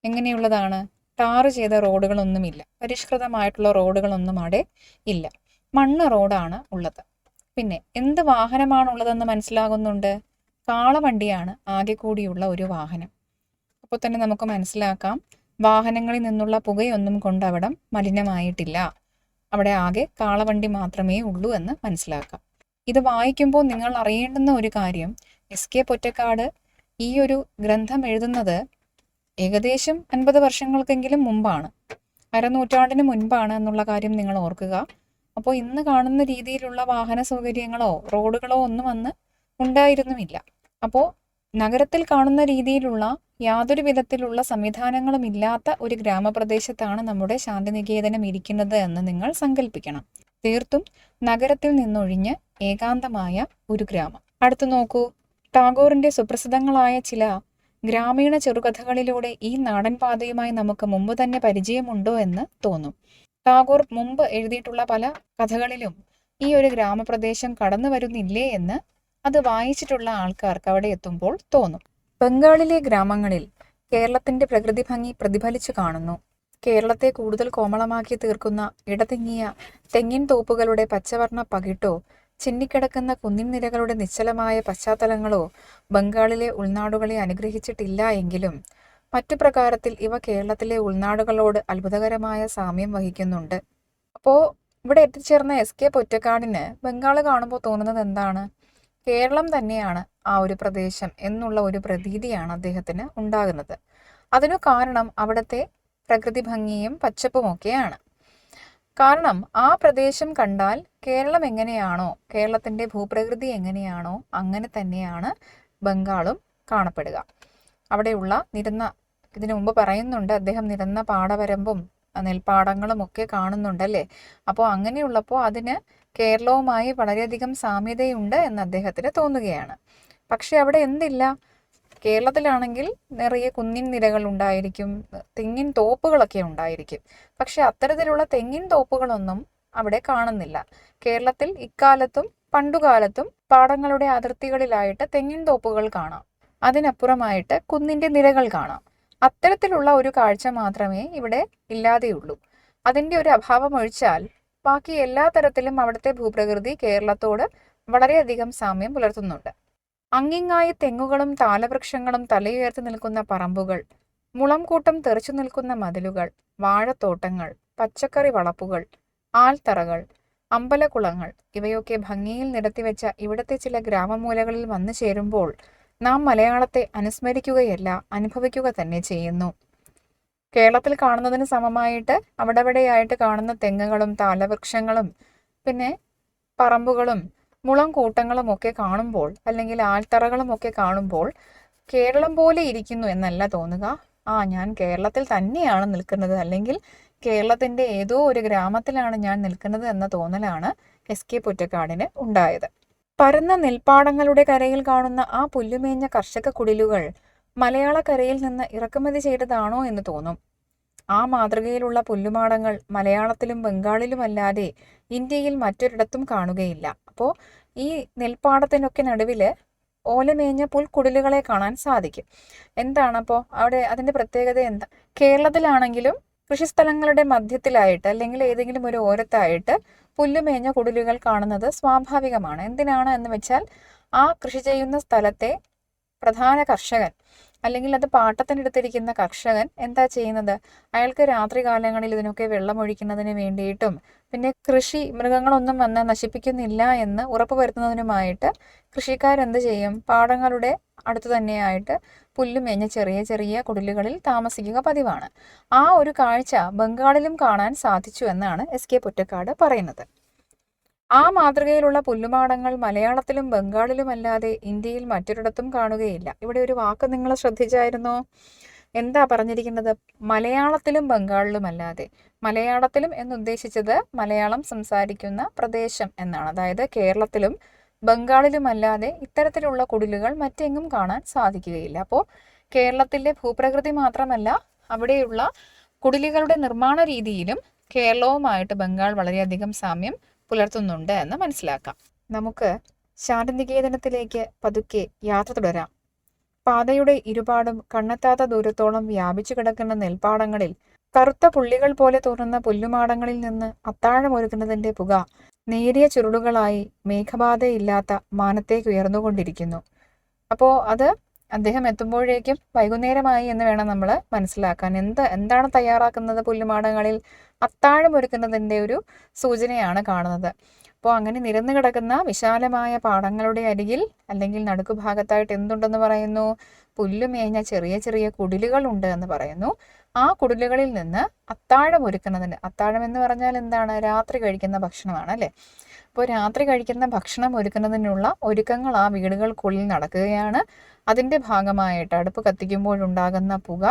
എങ്ങനെയുള്ളതാണ്? ടാറ് ചെയ്ത റോഡുകളൊന്നുമില്ല, പരിഷ്കൃതമായിട്ടുള്ള റോഡുകളൊന്നും അവിടെ ഇല്ല, മണ്ണ് റോഡാണ് ഉള്ളത്. പിന്നെ എന്ത് വാഹനമാണുള്ളതെന്ന് മനസ്സിലാകുന്നുണ്ട്. കാളവണ്ടിയാണ് ആകെ കൂടിയുള്ള ഒരു വാഹനം. അപ്പോൾ തന്നെ നമുക്ക് മനസ്സിലാക്കാം, വാഹനങ്ങളിൽ നിന്നുള്ള പുകയൊന്നും കൊണ്ട് അവിടം മലിനമായിട്ടില്ല, അവിടെ ആകെ കാളവണ്ടി മാത്രമേ ഉള്ളൂ എന്ന് മനസ്സിലാക്കാം. ഇത് വായിക്കുമ്പോൾ നിങ്ങൾ അറിയേണ്ടുന്ന ഒരു കാര്യം, എസ്.കെ. പൊറ്റക്കാട് ഈ ഒരു ഗ്രന്ഥം എഴുതുന്നത് ഏകദേശം 50 വർഷങ്ങൾക്കെങ്കിലും മുമ്പാണ്, അരനൂറ്റാണ്ടിന് മുൻപാണ് എന്നുള്ള കാര്യം നിങ്ങൾ ഓർക്കുക. അപ്പോൾ ഇന്ന് കാണുന്ന രീതിയിലുള്ള വാഹന സൗകര്യങ്ങളോ റോഡുകളോ ഒന്നും അന്ന് ഉണ്ടായിരുന്നുമില്ല. അപ്പോൾ നഗരത്തിൽ കാണുന്ന രീതിയിലുള്ള യാതൊരു വിധത്തിലുള്ള സംവിധാനങ്ങളും ഇല്ലാത്ത ഒരു ഗ്രാമപ്രദേശത്താണ് നമ്മുടെ ശാന്തിനികേതനം ഇരിക്കുന്നത് എന്ന് നിങ്ങൾ സങ്കല്പിക്കണം. തീർത്തും നഗരത്തിൽ നിന്നൊഴിഞ്ഞ് ഏകാന്തമായ ഒരു ഗ്രാമം. അടുത്തു നോക്കൂ, ടാഗോറിന്റെ സുപ്രസിദ്ധങ്ങളായ ചില ഗ്രാമീണ ചെറുകഥകളിലൂടെ ഈ നാടൻ പാതയുമായി നമുക്ക് മുമ്പ് തന്നെ പരിചയമുണ്ടോ എന്ന് തോന്നും. ടാഗോർ മുമ്പ് എഴുതിയിട്ടുള്ള പല കഥകളിലും ഈ ഒരു ഗ്രാമപ്രദേശം കടന്നു വരുന്നില്ലേ എന്ന് അത് വായിച്ചിട്ടുള്ള ആൾക്കാർക്ക് അവിടെ എത്തുമ്പോൾ തോന്നും. ബംഗാളിലെ ഗ്രാമങ്ങളിൽ കേരളത്തിന്റെ പ്രകൃതി ഭംഗി പ്രതിഫലിച്ചു കാണുന്നു. കേരളത്തെ കൂടുതൽ കോമളമാക്കി തീർക്കുന്ന ഇടതിങ്ങിയ തെങ്ങിൻ തോപ്പുകളുടെ പച്ചവർണ്ണ പകിട്ടോ ചിന്നിക്കിടക്കുന്ന കുന്നിൻ നിരകളുടെ നിശ്ചലമായ പശ്ചാത്തലങ്ങളോ ബംഗാളിലെ ഉൾനാടുകളെ അനുഗ്രഹിച്ചിട്ടില്ല എങ്കിലും മറ്റു പ്രകാരത്തിൽ ഇവ കേരളത്തിലെ ഉൾനാടുകളോട് അത്ഭുതകരമായ സാമ്യം വഹിക്കുന്നുണ്ട്. അപ്പോൾ ഇവിടെ എത്തിച്ചേർന്ന എസ്.കെ. പൊറ്റക്കാടിന് ബംഗാൾ കാണുമ്പോൾ തോന്നുന്നത് എന്താണ്? കേരളം തന്നെയാണ് ആ ഒരു പ്രദേശം എന്നുള്ള ഒരു പ്രതീതിയാണ് അദ്ദേഹത്തിന് ഉണ്ടാകുന്നത്. അതിനു കാരണം അവിടുത്തെ പ്രകൃതി ഭംഗിയും പച്ചപ്പുമൊക്കെയാണ്. കാരണം ആ പ്രദേശം കണ്ടാൽ കേരളം എങ്ങനെയാണോ, കേരളത്തിൻ്റെ ഭൂപ്രകൃതി എങ്ങനെയാണോ അങ്ങനെ തന്നെയാണ് ബംഗാളും കാണപ്പെടുക. അവിടെയുള്ള നിരന്ന, ഇതിനു മുമ്പ് പറയുന്നുണ്ട് അദ്ദേഹം നിരന്ന പാടവരമ്പും നെൽപ്പാടങ്ങളും ഒക്കെ കാണുന്നുണ്ടല്ലേ. അപ്പോൾ അങ്ങനെയുള്ളപ്പോൾ അതിന് കേരളവുമായി വളരെയധികം സാമ്യതയുണ്ട് എന്ന് അദ്ദേഹത്തിന് തോന്നുകയാണ്. പക്ഷെ അവിടെ എന്തില്ല? കേരളത്തിലാണെങ്കിൽ നിറയെ കുന്നിൻ നിരകൾ ഉണ്ടായിരിക്കും, തെങ്ങിൻ തോപ്പുകളൊക്കെ ഉണ്ടായിരിക്കും. പക്ഷെ അത്തരത്തിലുള്ള തെങ്ങിൻ തോപ്പുകളൊന്നും അവിടെ കാണുന്നില്ല. കേരളത്തിൽ ഇക്കാലത്തും പണ്ടുകാലത്തും പാടങ്ങളുടെ അതിർത്തികളിലായിട്ട് തെങ്ങിൻ തോപ്പുകൾ കാണാം, അതിനപ്പുറമായിട്ട് കുന്നിന്റെ നിരകൾ കാണാം. അത്തരത്തിലുള്ള ഒരു കാഴ്ച മാത്രമേ ഇവിടെ ഇല്ലാതെയുള്ളൂ. അതിൻ്റെ ഒരു അഭാവം ഒഴിച്ചാൽ ബാക്കി എല്ലാ തരത്തിലും അവിടുത്തെ ഭൂപ്രകൃതി കേരളത്തോട് വളരെയധികം സാമ്യം പുലർത്തുന്നുണ്ട്. അങ്ങിങ്ങായി തെങ്ങുകളും താലവൃക്ഷങ്ങളും തലയുയർത്തി നിൽക്കുന്ന പറമ്പുകൾ, മുളം കൂട്ടം തെറിച്ചു നിൽക്കുന്ന മതിലുകൾ, വാഴത്തോട്ടങ്ങൾ, പച്ചക്കറി വളപ്പുകൾ, ആൽത്തറകൾ, അമ്പലക്കുളങ്ങൾ ഇവയൊക്കെ ഭംഗിയിൽ നിരത്തിവെച്ച ഇവിടത്തെ ചില ഗ്രാമമൂലകളിൽ വന്നു ചേരുമ്പോൾ നാം മലയാളത്തെ അനുസ്മരിക്കുകയല്ല, അനുഭവിക്കുക തന്നെ ചെയ്യുന്നു. കേരളത്തിൽ കാണുന്നതിന് സമമായിട്ട് അവിടെവിടെയായിട്ട് കാണുന്ന തെങ്ങുകളും താലവൃക്ഷങ്ങളും പിന്നെ പറമ്പുകളും മുളം കൂട്ടങ്ങളും ഒക്കെ കാണുമ്പോൾ, അല്ലെങ്കിൽ ആൽത്തറകളും ഒക്കെ കാണുമ്പോൾ കേരളം പോലെ ഇരിക്കുന്നു എന്നല്ല തോന്നുക. ഞാൻ കേരളത്തിൽ തന്നെയാണ് നിൽക്കുന്നത്, അല്ലെങ്കിൽ കേരളത്തിൻ്റെ ഏതോ ഒരു ഗ്രാമത്തിലാണ് ഞാൻ നിൽക്കുന്നത് എന്ന തോന്നലാണ് എസ്.കെ. പൊറ്റക്കാടിന് ഉണ്ടായത്. പരന്ന നെൽപ്പാടങ്ങളുടെ കരയിൽ കാണുന്ന ആ പുല്ലുമേഞ്ഞ കർഷക കുടിലുകൾ മലയാളക്കരയിൽ നിന്ന് ഇറക്കുമതി ചെയ്തതാണോ എന്ന് തോന്നും. ആ മാതൃകയിലുള്ള പുല്ലുമാടങ്ങൾ മലയാളത്തിലും ബംഗാളിലുമല്ലാതെ ഇന്ത്യയിൽ മറ്റൊരിടത്തും കാണുകയില്ല. അപ്പോൾ ഈ നെൽപ്പാടത്തിനൊക്കെ നടുവിൽ ഓലമേഞ്ഞ പുൽക്കുടിലുകളെ കാണാൻ സാധിക്കും. എന്താണപ്പോൾ അവിടെ അതിൻ്റെ പ്രത്യേകത എന്താ? കേരളത്തിലാണെങ്കിലും കൃഷിസ്ഥലങ്ങളുടെ മധ്യത്തിലായിട്ട് അല്ലെങ്കിൽ ഏതെങ്കിലും ഒരു ഓരത്തായിട്ട് പുല്ലുമേഞ്ഞ കുടിലുകൾ കാണുന്നത് സ്വാഭാവികമാണ്. എന്തിനാണ് എന്ന് വെച്ചാൽ ആ കൃഷി ചെയ്യുന്ന സ്ഥലത്തെ പ്രധാന കർഷകൻ അല്ലെങ്കിൽ അത് പാട്ടത്തിനെടുത്തിരിക്കുന്ന കർഷകൻ എന്താ ചെയ്യുന്നത്? അയാൾക്ക് രാത്രി കാലങ്ങളിൽ ഇതിനൊക്കെ വെള്ളമൊഴിക്കുന്നതിന് വേണ്ടിയിട്ടും പിന്നെ കൃഷി മൃഗങ്ങളൊന്നും വന്ന് നശിപ്പിക്കുന്നില്ല എന്ന് ഉറപ്പുവരുത്തുന്നതിനുമായിട്ട് കൃഷിക്കാരെന്ത് ചെയ്യും? പാടങ്ങളുടെ അടുത്ത് തന്നെയായിട്ട് പുല്ലുമേഞ്ഞ ചെറിയ ചെറിയ കുടിലുകളിൽ താമസിക്കുക പതിവാണ്. ആ ഒരു കാഴ്ച ബംഗാളിലും കാണാൻ സാധിച്ചു എന്നാണ് എസ്.കെ. പൊറ്റക്കാട് പറയുന്നത്. ആ മാതൃകയിലുള്ള പുല്ലുമാടങ്ങൾ മലയാളത്തിലും ബംഗാളിലുമല്ലാതെ ഇന്ത്യയിൽ മറ്റൊരിടത്തും കാണുകയില്ല. ഇവിടെ ഒരു വാക്ക് നിങ്ങൾ ശ്രദ്ധിച്ചായിരുന്നോ? എന്താ പറഞ്ഞിരിക്കുന്നത്? മലയാളത്തിലും ബംഗാളിലുമല്ലാതെ. മലയാളത്തിലും എന്നുദ്ദേശിച്ചത് മലയാളം സംസാരിക്കുന്ന പ്രദേശം എന്നാണ്. അതായത് കേരളത്തിലും ബംഗാളിലുമല്ലാതെ ഇത്തരത്തിലുള്ള കുടിലുകൾ മറ്റെങ്ങും കാണാൻ സാധിക്കുകയില്ല. അപ്പോൾ കേരളത്തിലെ ഭൂപ്രകൃതി മാത്രമല്ല, അവിടെയുള്ള കുടിലുകളുടെ നിർമ്മാണ രീതിയിലും കേരളവുമായിട്ട് ബംഗാൾ വളരെയധികം സാമ്യം പുലർത്തുന്നുണ്ട് എന്ന് മനസ്സിലാക്കാം. നമുക്ക് ശാന്തിനികേതനത്തിലേക്ക് പതുക്കെ യാത്ര തുടരാം. പാതയുടെ ഇരുപാടും കണ്ണെത്താത്ത ദൂരത്തോളം വ്യാപിച്ചു കിടക്കുന്ന നെൽപ്പാടങ്ങളിൽ കറുത്ത പുള്ളികൾ പോലെ തോന്നുന്ന പുല്ലുമാടങ്ങളിൽ നിന്ന് അത്താഴമൊരുക്കുന്നതിന്റെ പുക നേരിയ ചുരുളുകളായി മേഘബാധയില്ലാത്ത മാനത്തേക്ക് ഉയർന്നുകൊണ്ടിരിക്കുന്നു. അപ്പോൾ അത് അദ്ദേഹം എത്തുമ്പോഴേക്കും വൈകുന്നേരമായി എന്ന് വേണം നമ്മൾ മനസ്സിലാക്കാൻ. എന്താണ് തയ്യാറാക്കുന്നത്? പുല്ലുമാടങ്ങളിൽ അത്താഴം ഒരുക്കുന്നതിൻ്റെ ഒരു സൂചനയാണ് കാണുന്നത്. അപ്പോൾ അങ്ങനെ നിരന്നു കിടക്കുന്ന വിശാലമായ പാടങ്ങളുടെ അരികിൽ അല്ലെങ്കിൽ നടുക്കുഭാഗത്തായിട്ട് എന്തുണ്ടെന്ന് പറയുന്നു? പുല്ലുമേഞ്ഞ ചെറിയ ചെറിയ കുടിലുകളുണ്ട് എന്ന് പറയുന്നു. ആ കുടിലുകളിൽ നിന്ന് അത്താഴം ഒരുക്കുന്നതിന്, അത്താഴം എന്ന് പറഞ്ഞാൽ എന്താണ്? രാത്രി കഴിക്കുന്ന ഭക്ഷണമാണ് അല്ലേ? അപ്പോൾ രാത്രി കഴിക്കുന്ന ഭക്ഷണം ഒരുക്കുന്നതിനുള്ള ഒരുക്കങ്ങൾ ആ വീടുകൾക്കുള്ളിൽ നടക്കുകയാണ്. അതിൻ്റെ ഭാഗമായിട്ട് അടുപ്പ് കത്തിക്കുമ്പോഴുണ്ടാകുന്ന പുക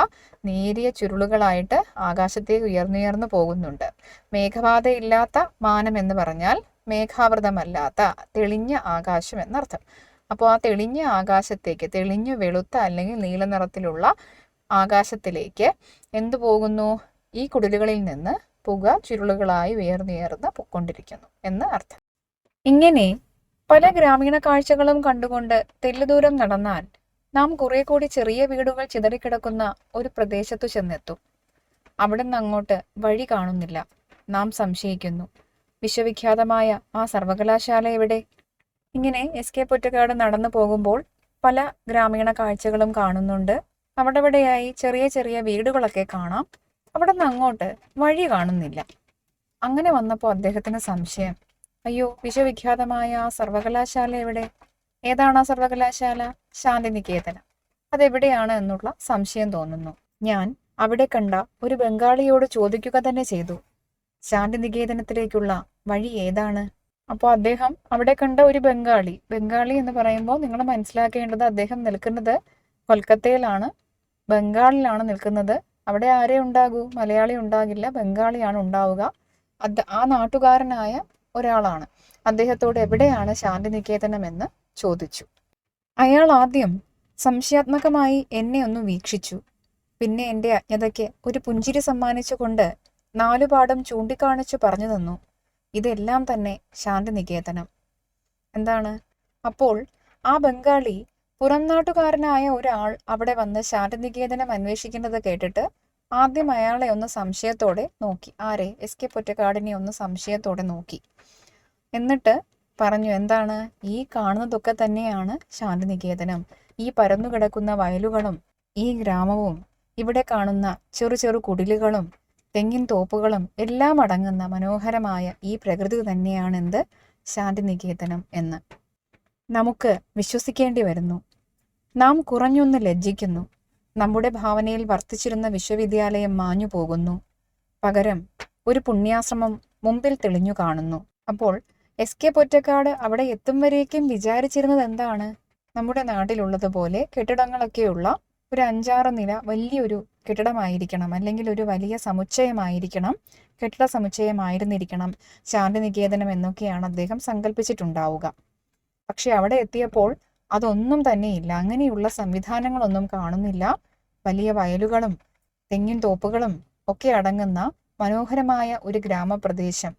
നേരിയ ചുരുളുകളായിട്ട് ആകാശത്തേക്ക് ഉയർന്നുയർന്നു പോകുന്നുണ്ട്. മേഘബാധയില്ലാത്ത മാനം എന്ന് പറഞ്ഞാൽ മേഘാവൃതമല്ലാത്ത തെളിഞ്ഞ ആകാശം എന്നർത്ഥം. അപ്പോൾ ആ തെളിഞ്ഞ ആകാശത്തേക്ക്, തെളിഞ്ഞു വെളുത്ത അല്ലെങ്കിൽ നീല നിറത്തിലുള്ള ആകാശത്തിലേക്ക് എന്തു പോകുന്നു? ഈ കുടിലുകളിൽ നിന്ന് പുക ചുരുളുകളായി ഉയർന്നുയർന്ന് പൊക്കൊണ്ടിരിക്കുന്നു എന്ന് അർത്ഥം. ഇങ്ങനെ പല ഗ്രാമീണ കാഴ്ചകളും കണ്ടുകൊണ്ട് തെല്ലുദൂരം നടന്നാൽ നാം കുറെ കൂടി ചെറിയ വീടുകൾ ചിതറിക്കിടക്കുന്ന ഒരു പ്രദേശത്തു ചെന്നെത്തും. അവിടെ നിന്ന് അങ്ങോട്ട് വഴി കാണുന്നില്ല. നാം സംശയിക്കുന്നു, വിശ്വവിഖ്യാതമായ ആ സർവകലാശാല എവിടെ? ഇങ്ങനെ എസ്.കെ. പൊറ്റക്കാട് നടന്നു പോകുമ്പോൾ പല ഗ്രാമീണ കാഴ്ചകളും കാണുന്നുണ്ട്. അവിടെയായി ചെറിയ ചെറിയ വീടുകളൊക്കെ കാണാം. അവിടെ നിന്ന് അങ്ങോട്ട് വഴി കാണുന്നില്ല. അങ്ങനെ വന്നപ്പോൾ അദ്ദേഹത്തിന് സംശയം, അയ്യോ, വിശ്വവിഖ്യാതമായ ആ സർവകലാശാല എവിടെ? ഏതാണ് ആ സർവകലാശാല? ശാന്തിനികേതനം. അതെവിടെയാണ് എന്നുള്ള സംശയം തോന്നുന്നു. ഞാൻ അവിടെ കണ്ട ഒരു ബംഗാളിയോട് ചോദിക്കുക തന്നെ ചെയ്തു, ശാന്തിനികേതനത്തിലേക്കുള്ള വഴി ഏതാണ്? അപ്പോൾ അദ്ദേഹം അവിടെ കണ്ട ഒരു ബംഗാളി എന്ന് പറയുമ്പോൾ നിങ്ങൾ മനസ്സിലാക്കേണ്ടത് അദ്ദേഹം നിൽക്കുന്നത് കൊൽക്കത്തയിലാണ്, ബംഗാളിലാണ് നിൽക്കുന്നത്. അവിടെ ആരേ ഉണ്ടാകൂ? മലയാളി ഉണ്ടാകില്ല, ബംഗാളിയാണ് ഉണ്ടാവുക. ആ നാട്ടുകാരനായ ഒരാളാണ്. അദ്ദേഹത്തോട് എവിടെയാണ് ശാന്തിനികേതനം എന്ന് ചോദിച്ചു. അയാൾ ആദ്യം സംശയാത്മകമായി എന്നെ ഒന്ന് വീക്ഷിച്ചു. പിന്നെ എൻ്റെ അജ്ഞതയ്ക്ക് ഒരു പുഞ്ചിരി സമ്മാനിച്ചുകൊണ്ട് നാലുപാടും ചൂണ്ടിക്കാണിച്ചു പറഞ്ഞു തന്നു, ഇതെല്ലാം തന്നെ ശാന്തിനികേതനം. എന്താണ്? അപ്പോൾ ആ ബംഗാളി പുറം നാട്ടുകാരനായ ഒരാൾ അവിടെ വന്ന് ശാന്തിനികേതനം അന്വേഷിക്കുന്നത് കേട്ടിട്ട് ആദ്യം അയാളെ ഒന്ന് സംശയത്തോടെ നോക്കി. ആരെ? എസ്.കെ. പൊറ്റക്കാടിനെ ഒന്ന് സംശയത്തോടെ നോക്കി. എന്നിട്ട് പറഞ്ഞു, എന്താണ്? ഈ കാണുന്നതൊക്കെ തന്നെയാണ് ശാന്തിനികേതനം. ഈ പരന്നു കിടക്കുന്ന വയലുകളും ഈ ഗ്രാമവും ഇവിടെ കാണുന്ന ചെറു ചെറു കുടിലുകളും തെങ്ങിൻ തോപ്പുകളും എല്ലാം അടങ്ങുന്ന മനോഹരമായ ഈ പ്രകൃതി തന്നെയാണ് എന്ത്? ശാന്തിനികേതനം എന്ന് നമുക്ക് വിശ്വസിക്കേണ്ടി വരുന്നു. നാം കുറഞ്ഞൊന്ന് ലജ്ജിക്കുന്നു. നമ്മുടെ ഭാവനയിൽ വർത്തിച്ചിരുന്ന വിശ്വവിദ്യാലയം മാഞ്ഞു പോകുന്നു. പകരം ഒരു പുണ്യാശ്രമം മുമ്പിൽ തെളിഞ്ഞു കാണുന്നു. അപ്പോൾ എസ്.കെ. പൊറ്റക്കാട് അവിടെ എത്തും വരേക്കും വിചാരിച്ചിരുന്നത് എന്താണ്? നമ്മുടെ നാട്ടിലുള്ളതുപോലെ കെട്ടിടങ്ങളൊക്കെയുള്ള ഒരു 5-6 നില വലിയൊരു കെട്ടിടമായിരിക്കണം, അല്ലെങ്കിൽ ഒരു വലിയ സമുച്ചയമായിരിക്കണം, കെട്ടിട സമുച്ചയമായിരുന്നിരിക്കണം ശാന്തിനികേതനം എന്നൊക്കെയാണ് അദ്ദേഹം സങ്കല്പിച്ചിട്ടുണ്ടാവുക. പക്ഷെ അവിടെ എത്തിയപ്പോൾ അതൊന്നും തന്നെയില്ല. അങ്ങനെയുള്ള സംവിധാനങ്ങളൊന്നും കാണുന്നില്ല. വലിയ വയലുകളും തെങ്ങിൻ തോപ്പുകളും ഒക്കെ അടങ്ങുന്ന മനോഹരമായ ഒരു ഗ്രാമപ്രദേശം.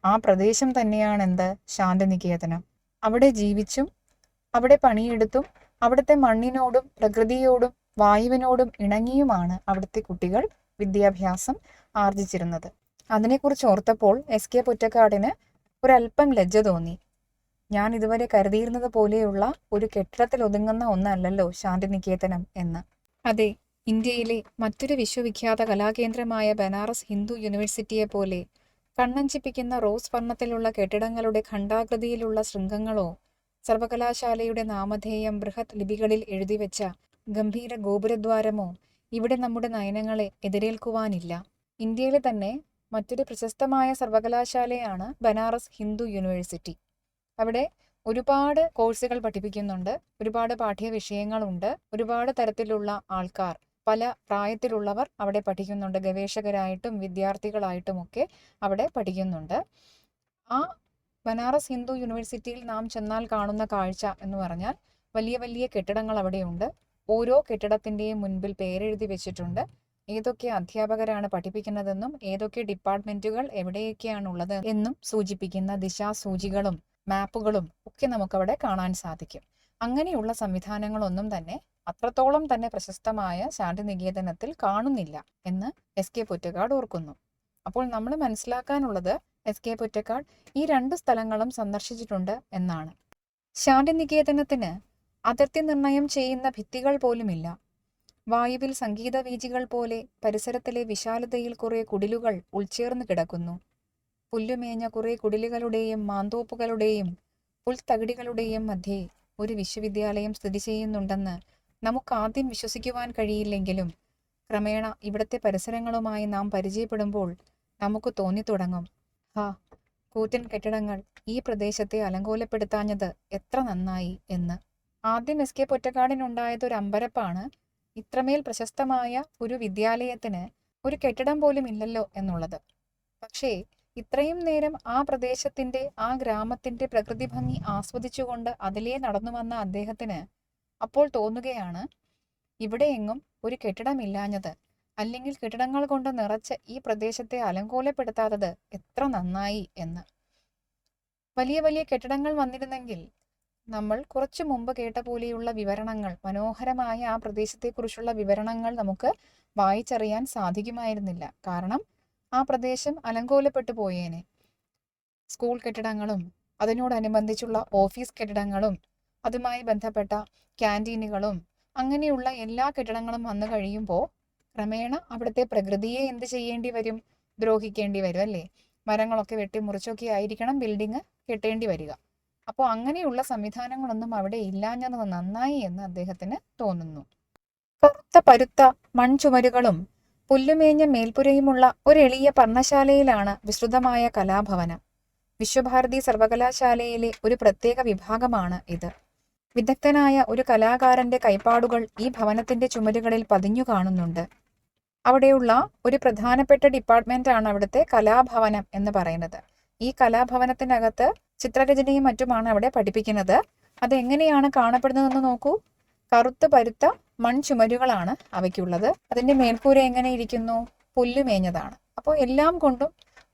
ആ പ്രദേശം തന്നെയാണ് എന്ത്? ശാന്തിനികേതനം. അവിടെ ജീവിച്ചും അവിടെ പണിയെടുത്തും അവിടുത്തെ മണ്ണിനോടും പ്രകൃതിയോടും വായുവിനോടും ഇണങ്ങിയുമാണ് അവിടുത്തെ കുട്ടികൾ വിദ്യാഭ്യാസം ആർജിച്ചിരുന്നത്. അതിനെക്കുറിച്ച് ഓർത്തപ്പോൾ എസ്.കെ. പൊറ്റക്കാടിന് ഒരല്പം ലജ്ജ തോന്നി. ഞാൻ ഇതുവരെ കരുതിയിരുന്നത് പോലെയുള്ള ഒരു കെട്ടിടത്തിൽ ഒതുങ്ങുന്ന ഒന്നല്ലല്ലോ ശാന്തിനികേതനം എന്ന്. അതെ, ഇന്ത്യയിലെ മറ്റൊരു വിശ്വവിഖ്യാത കലാകേന്ദ്രമായ ബനാറസ് ഹിന്ദു യൂണിവേഴ്സിറ്റിയെ പോലെ കണ്ണഞ്ചിപ്പിക്കുന്ന റോസ് വർണ്ണത്തിലുള്ള കെട്ടിടങ്ങളുടെ ഖണ്ഡാകൃതിയിലുള്ള ശൃംഗങ്ങളോ സർവകലാശാലയുടെ നാമധേയം ബൃഹത് ലിപികളിൽ എഴുതിവെച്ച ഗംഭീര ഗോപുരദ്വാരമോ ഇവിടെ നമ്മുടെ നയനങ്ങളെ എതിരേൽക്കുവാനില്ല. ഇന്ത്യയിലെ തന്നെ മറ്റൊരു പ്രശസ്തമായ സർവകലാശാലയാണ് ബനാറസ് ഹിന്ദു യൂണിവേഴ്സിറ്റി. അവിടെ ഒരുപാട് കോഴ്സുകൾ പഠിപ്പിക്കുന്നുണ്ട്, ഒരുപാട് പാഠ്യവിഷയങ്ങളുണ്ട്, ഒരുപാട് തരത്തിലുള്ള ആൾക്കാർ, പല പ്രായത്തിലുള്ളവർ അവിടെ പഠിക്കുന്നുണ്ട്. ഗവേഷകരായിട്ടും വിദ്യാർത്ഥികളായിട്ടുമൊക്കെ അവിടെ പഠിക്കുന്നുണ്ട്. ആ ബനാറസ് ഹിന്ദു യൂണിവേഴ്സിറ്റിയിൽ നാം ചെന്നാൽ കാണുന്ന കാഴ്ച എന്ന് പറഞ്ഞാൽ വലിയ വലിയ കെട്ടിടങ്ങൾ അവിടെയുണ്ട്. ഓരോ കെട്ടിടത്തിൻ്റെയും മുൻപിൽ പേരെഴുതി വെച്ചിട്ടുണ്ട്. ഏതൊക്കെ അധ്യാപകരാണ് പഠിപ്പിക്കുന്നതെന്നും ഏതൊക്കെ ഡിപ്പാർട്ട്മെന്റുകൾ എവിടെയൊക്കെയാണുള്ളത് എന്നും സൂചിപ്പിക്കുന്ന ദിശാസൂചികളും മാപ്പുകളും ഒക്കെ നമുക്കവിടെ കാണാൻ സാധിക്കും. അങ്ങനെയുള്ള സംവിധാനങ്ങളൊന്നും തന്നെ അത്രത്തോളം തന്നെ പ്രശസ്തമായ ശാന്തിനികേതനത്തിൽ കാണുന്നില്ല എന്ന് എസ് കെ പൊറ്റക്കാട് ഓർക്കുന്നു. അപ്പോൾ നമ്മൾ മനസ്സിലാക്കാനുള്ളത് എസ് കെ പൊറ്റക്കാട് ഈ 2 സ്ഥലങ്ങളും സന്ദർശിച്ചിട്ടുണ്ട് എന്നാണ്. ശാന്തിനികേതനത്തിന് അതിർത്തി നിർണയം ചെയ്യുന്ന ഭിത്തികൾ പോലുമില്ല. വായുവിൽ സംഗീത വീചികൾ പോലെ പരിസരത്തിലെ വിശാലതയിൽ കുറെ കുടിലുകൾ ഉൾച്ചേർന്ന് കിടക്കുന്നു. പുല്ലുമേഞ്ഞ കുറെ കുടിലുകളുടെയും മാന്തോപ്പുകളുടെയും പുൽത്തകിടികളുടെയും മധ്യേ ഒരു വിശ്വവിദ്യാലയം സ്ഥിതി ചെയ്യുന്നുണ്ടെന്ന് നമുക്കാദ്യം വിശ്വസിക്കുവാൻ കഴിയില്ലെങ്കിലും ക്രമേണ ഇവിടത്തെ പരിസരങ്ങളുമായി നാം പരിചയപ്പെടുമ്പോൾ നമുക്ക് തോന്നിത്തുടങ്ങും, കൂറ്റൻ കെട്ടിടങ്ങൾ ഈ പ്രദേശത്തെ അലങ്കോലപ്പെടുത്താഞ്ഞത് എത്ര നന്നായി എന്ന്. ആദ്യം എസ് കെ പൊറ്റക്കാടിനുണ്ടായത് ഒരു അമ്പരപ്പാണ്. ഇത്രമേൽ പ്രശസ്തമായ ഒരു വിദ്യാലയത്തിന് ഒരു കെട്ടിടം പോലും ഇല്ലല്ലോ എന്നുള്ളത്. പക്ഷേ ഇത്രയും നേരം ആ പ്രദേശത്തിന്റെ ആ ഗ്രാമത്തിന്റെ പ്രകൃതി ഭംഗി ആസ്വദിച്ചുകൊണ്ട് അതിലേ നടന്നു വന്ന അദ്ദേഹത്തിന് അപ്പോൾ തോന്നുകയാണ്, ഇവിടെയെങ്ങും ഒരു കെട്ടിടമില്ലാഞ്ഞത്, അല്ലെങ്കിൽ കെട്ടിടങ്ങൾ കൊണ്ട് നിറച്ച് ഈ പ്രദേശത്തെ അലങ്കോലപ്പെടുത്താത്തത് എത്ര നന്നായി എന്ന്. വലിയ വലിയ കെട്ടിടങ്ങൾ വന്നിരുന്നെങ്കിൽ നമ്മൾ കുറച്ചു മുമ്പ് കേട്ട പോലെയുള്ള വിവരണങ്ങൾ, മനോഹരമായ ആ പ്രദേശത്തെക്കുറിച്ചുള്ള വിവരണങ്ങൾ നമുക്ക് വായിച്ചറിയാൻ സാധിക്കുമായിരുന്നില്ല. കാരണം ആ പ്രദേശം അലങ്കോലപ്പെട്ടു പോയേനെ. സ്കൂൾ കെട്ടിടങ്ങളും അതിനോടനുബന്ധിച്ചുള്ള ഓഫീസ് കെട്ടിടങ്ങളും അതുമായി ബന്ധപ്പെട്ട ക്യാൻറ്റീനുകളും അങ്ങനെയുള്ള എല്ലാ കെട്ടിടങ്ങളും വന്നു കഴിയുമ്പോൾ ക്രമേണ അവിടുത്തെ പ്രകൃതിയെ എന്ത് ചെയ്യേണ്ടി വരും? ദ്രോഹിക്കേണ്ടി വരും അല്ലേ? മരങ്ങളൊക്കെ വെട്ടി മുറിച്ചൊക്കെ ആയിരിക്കണം ബിൽഡിങ് കെട്ടേണ്ടി വരിക. അപ്പോൾ അങ്ങനെയുള്ള സംവിധാനങ്ങളൊന്നും അവിടെ ഇല്ലാഞ്ഞത് നന്നായി എന്ന് അദ്ദേഹത്തിന് തോന്നുന്നു. കറുത്ത പരുത്ത മൺചുമരുകളും പുല്ലുമേഞ്ഞ മേൽപ്പുരയുമുള്ള ഒരു എളിയ പർണശാലയിലാണ് വിസ്തൃതമായ കലാഭവനം. വിശ്വഭാരതി സർവകലാശാലയിലെ ഒരു പ്രത്യേക വിഭാഗമാണ് ഇത്. വിദഗ്ധനായ ഒരു കലാകാരന്റെ കൈപ്പാടുകൾ ഈ ഭവനത്തിന്റെ ചുമരുകളിൽ പതിഞ്ഞു കാണുന്നുണ്ട്. അവിടെയുള്ള ഒരു പ്രധാനപ്പെട്ട ഡിപ്പാർട്ട്മെന്റാണ് അവിടുത്തെ കലാഭവനം എന്ന് പറയുന്നത്. ഈ കലാഭവനത്തിനകത്ത് ചിത്രരചനയും മറ്റുമാണ് അവിടെ പഠിപ്പിക്കുന്നത്. അതെങ്ങനെയാണ് കാണപ്പെടുന്നതെന്ന് നോക്കൂ. കറുത്ത പരുത്ത മൺചുമരുകളാണ് അവയ്ക്കുള്ളത്. അതിന്റെ മേൽക്കൂര എങ്ങനെ ഇരിക്കുന്നു? പുല്ലുമേഞ്ഞതാണ്. അപ്പോൾ എല്ലാം കൊണ്ടും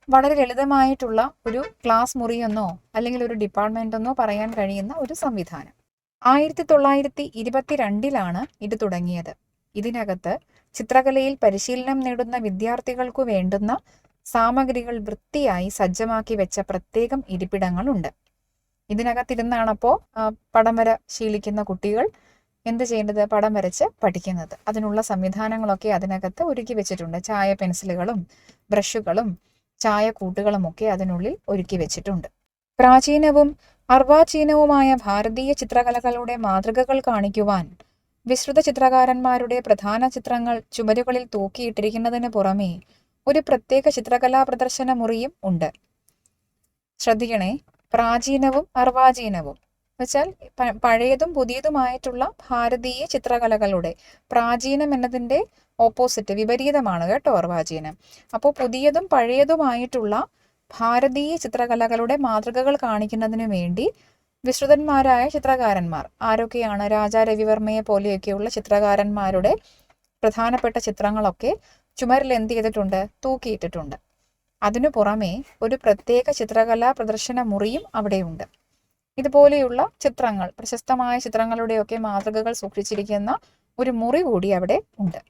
വളരെ ലളിതമായിട്ടുള്ള ഒരു ക്ലാസ് മുറിയെന്നോ അല്ലെങ്കിൽ ഒരു ഡിപ്പാർട്ട്മെന്റ് എന്നോ പറയാൻ കഴിയുന്ന ഒരു സംവിധാനം. 1922 ഇത് തുടങ്ങിയത്. ഇതിനകത്ത് ചിത്രകലയിൽ പരിശീലനം നേടുന്ന വിദ്യാർത്ഥികൾക്കു വേണ്ടുന്ന സാമഗ്രികൾ വൃത്തിയായി സജ്ജമാക്കി വെച്ച പ്രത്യേകം ഇരിപ്പിടങ്ങളുണ്ട്. ഇതിനകത്തിരുന്നാണപ്പോൾ പടം വര ശീലിക്കുന്ന കുട്ടികൾ എന്ത് ചെയ്യേണ്ടത്? പടം വരച്ച് പഠിക്കുന്നത്. അതിനുള്ള സംവിധാനങ്ങളൊക്കെ അതിനകത്ത് ഒരുക്കി വെച്ചിട്ടുണ്ട്. ചായ പെൻസിലുകളും ബ്രഷുകളും ചായക്കൂട്ടുകളും ഒക്കെ അതിനുള്ളിൽ ഒരുക്കി വെച്ചിട്ടുണ്ട്. പ്രാചീനവും അർവാചീനവുമായ ഭാരതീയ ചിത്രകലകളുടെ മാതൃകകൾ കാണിക്കുവാൻ വിശ്രുത ചിത്രകാരന്മാരുടെ പ്രധാന ചിത്രങ്ങൾ ചുമരുകളിൽ തൂക്കിയിട്ടിരിക്കുന്നതിന് പുറമെ ഒരു പ്രത്യേക ചിത്രകലാ പ്രദർശന മുറിയും ഉണ്ട്. ശ്രദ്ധിക്കണേ, പ്രാചീനവും അർവാചീനവും വെച്ചാൽ പഴയതും പുതിയതുമായിട്ടുള്ള ഭാരതീയ ചിത്രകലകളുടെ, പ്രാചീനം എന്നതിൻ്റെ ഓപ്പോസിറ്റ് വിപരീതമാണ് കേട്ടോ അർവാചീനം. അപ്പോൾ പുതിയതും പഴയതുമായിട്ടുള്ള ഭാരതീയ ചിത്രകലകളുടെ മാതൃകകൾ കാണിക്കുന്നതിന് വേണ്ടി വിശ്രുതന്മാരായ ചിത്രകാരന്മാർ ആരൊക്കെയാണ്? രാജാ രവിവർമ്മയെ പോലെയൊക്കെയുള്ള ചിത്രകാരന്മാരുടെ പ്രധാനപ്പെട്ട ചിത്രങ്ങളൊക്കെ ചുമരിൽ എന്ത് ചെയ്തിട്ടുണ്ട്? തൂക്കിയിട്ടിട്ടുണ്ട്. അതിനു പുറമെ ഒരു പ്രത്യേക ചിത്രകലാ പ്രദർശന മുറിയും അവിടെയുണ്ട്. ഇതുപോലെയുള്ള ചിത്രങ്ങൾ, പ്രശസ്തമായ ചിത്രങ്ങളുടെയൊക്കെ മാതൃകകൾ സൂക്ഷിച്ചിരിക്കുന്ന ഒരു മുറി കൂടി അവിടെ ഉണ്ട്.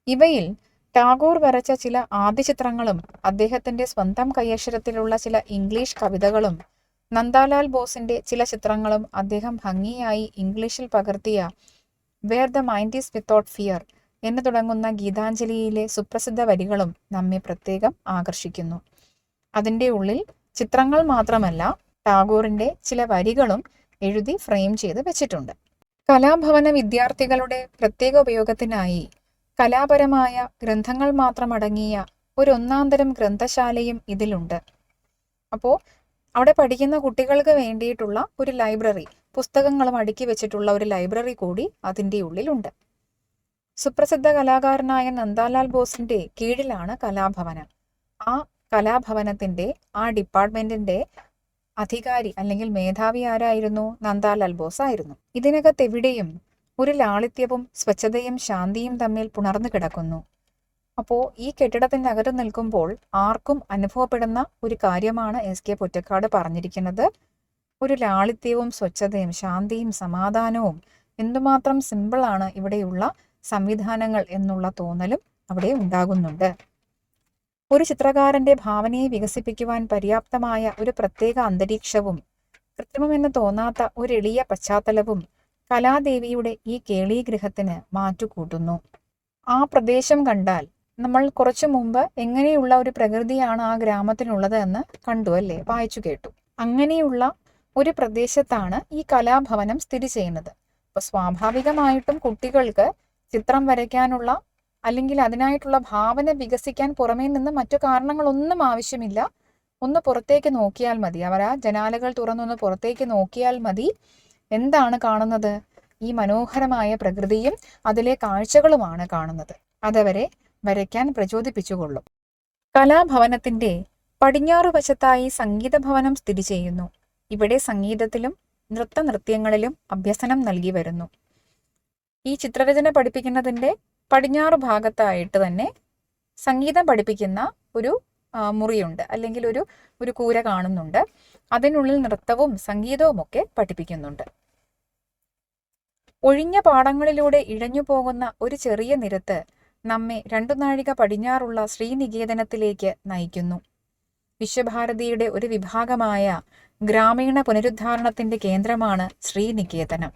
ഇവയിൽ ടാഗോർ വരച്ച ചില ആദ്യ ചിത്രങ്ങളും അദ്ദേഹത്തിന്റെ സ്വന്തം കൈയക്ഷരത്തിലുള്ള ചില ഇംഗ്ലീഷ് കവിതകളും നന്ദാലാൽ ബോസിന്റെ ചില ചിത്രങ്ങളും അദ്ദേഹം ഭംഗിയായി ഇംഗ്ലീഷിൽ പകർത്തിയ where the mind is without fear എന്ന് തുടങ്ങുന്ന ഗീതാഞ്ജലിയിലെ സുപ്രസിദ്ധ വരികളും നമ്മെ പ്രത്യേകം ആകർഷിക്കുന്നു. അതിൻ്റെ ഉള്ളിൽ ചിത്രങ്ങൾ മാത്രമല്ല, ടാഗോറിന്റെ ചില വരികളും എഴുതി ഫ്രെയിം ചെയ്ത് വെച്ചിട്ടുണ്ട്. കലാഭവന വിദ്യാർത്ഥികളുടെ പ്രത്യേക ഉപയോഗത്തിനായി കലാപരമായ ഗ്രന്ഥങ്ങൾ മാത്രം അടങ്ങിയ ഒരു ഒന്നാന്തരം ഗ്രന്ഥശാലയും ഇതിലുണ്ട്. അപ്പോൾ അവിടെ പഠിക്കുന്ന കുട്ടികൾക്ക് വേണ്ടിയിട്ടുള്ള ഒരു ലൈബ്രറി, പുസ്തകങ്ങളും അടുക്കി വെച്ചിട്ടുള്ള ഒരു ലൈബ്രറി കൂടി അതിൻ്റെ ഉള്ളിലുണ്ട്. സുപ്രസിദ്ധ കലാകാരനായ നന്ദാലാൽ ബോസിന്റെ കീഴിലാണ് കലാഭവനം. ആ കലാഭവനത്തിന്റെ, ആ ഡിപ്പാർട്ട്മെന്റിന്റെ അധികാരി അല്ലെങ്കിൽ മേധാവി ആരായിരുന്നു? നന്ദാലാൽ ബോസ് ആയിരുന്നു. ഇതിനകത്തെവിടെയും ഒരു ലാളിത്യവും സ്വച്ഛതയും ശാന്തിയും തമ്മിൽ പുണർന്നു കിടക്കുന്നു. അപ്പോൾ ഈ കെട്ടിടത്തിനകത്ത് നിൽക്കുമ്പോൾ ആർക്കും അനുഭവപ്പെടുന്ന ഒരു കാര്യമാണ് എസ്.കെ. പൊറ്റക്കാട് പറഞ്ഞിരിക്കുന്നത്. ഒരു ലാളിത്യവും സ്വച്ഛതയും ശാന്തിയും സമാധാനവും എന്തുമാത്രം സിമ്പിളാണ് ഇവിടെയുള്ള സംവിധാനങ്ങൾ എന്നുള്ള തോന്നലും അവിടെ ഉണ്ടാകുന്നുണ്ട്. ഒരു ചിത്രകാരന്റെ ഭാവനയെ വികസിപ്പിക്കുവാൻ പര്യാപ്തമായ ഒരു പ്രത്യേക അന്തരീക്ഷവും കൃത്രിമമെന്ന് തോന്നാത്ത ഒരു എളിയ പശ്ചാത്തലവും കലാദേവിയുടെ ഈ കേളീഗൃഹത്തിന് മാറ്റുകൂട്ടുന്നു. ആ പ്രദേശം കണ്ടാൽ നമ്മൾ കുറച്ചു മുമ്പ് എങ്ങനെയുള്ള ഒരു പ്രകൃതിയാണ് ആ ഗ്രാമത്തിനുള്ളത് എന്ന് കണ്ടു അല്ലേ, വായിച്ചു കേട്ടു. അങ്ങനെയുള്ള ഒരു പ്രദേശത്താണ് ഈ കലാഭവനം സ്ഥിതി ചെയ്യുന്നത്. അപ്പോൾ സ്വാഭാവികമായിട്ടും കുട്ടികൾക്ക് ചിത്രം വരയ്ക്കാനുള്ള അല്ലെങ്കിൽ അതിനായിട്ടുള്ള ഭാവന വികസിക്കാൻ പുറമേ നിന്ന് മറ്റു കാരണങ്ങളൊന്നും ആവശ്യമില്ല. ഒന്ന് പുറത്തേക്ക് നോക്കിയാൽ മതി. അവർ ആ ജനാലകൾ തുറന്നൊന്ന് പുറത്തേക്ക് നോക്കിയാൽ മതി. എന്താണ് കാണുന്നത്? ഈ മനോഹരമായ പ്രകൃതിയും അതിലെ കാഴ്ചകളുമാണ് കാണുന്നത്. അതവരെ വരയ്ക്കാൻ പ്രചോദിപ്പിച്ചുകൊള്ളും. കലാഭവനത്തിന്റെ പടിഞ്ഞാറു വശത്തായി സംഗീത ഭവനം സ്ഥിതി ചെയ്യുന്നു. ഇവിടെ സംഗീതത്തിലും നൃത്യങ്ങളിലും അഭ്യസനം നൽകി വരുന്നു. ഈ ചിത്രരചന പഠിപ്പിക്കുന്നതിന്റെ പടിഞ്ഞാറ് ഭാഗത്തായിട്ട് തന്നെ സംഗീതം പഠിപ്പിക്കുന്ന ഒരു മുറിയുണ്ട്, അല്ലെങ്കിൽ ഒരു കൂര കാണുന്നുണ്ട്. അതിനുള്ളിൽ നൃത്തവും സംഗീതവും ഒക്കെ പഠിപ്പിക്കുന്നുണ്ട്. ഒഴിഞ്ഞ പാടങ്ങളിലൂടെ ഇഴഞ്ഞു പോകുന്ന ഒരു ചെറിയ നിരത്ത് നമ്മെ 2 നാഴിക പടിഞ്ഞാറുള്ള ശ്രീനികേതനത്തിലേക്ക് നയിക്കുന്നു. വിശ്വഭാരതിയുടെ ഒരു വിഭാഗമായ ഗ്രാമീണ പുനരുദ്ധാരണത്തിന്റെ കേന്ദ്രമാണ് ശ്രീനികേതനം.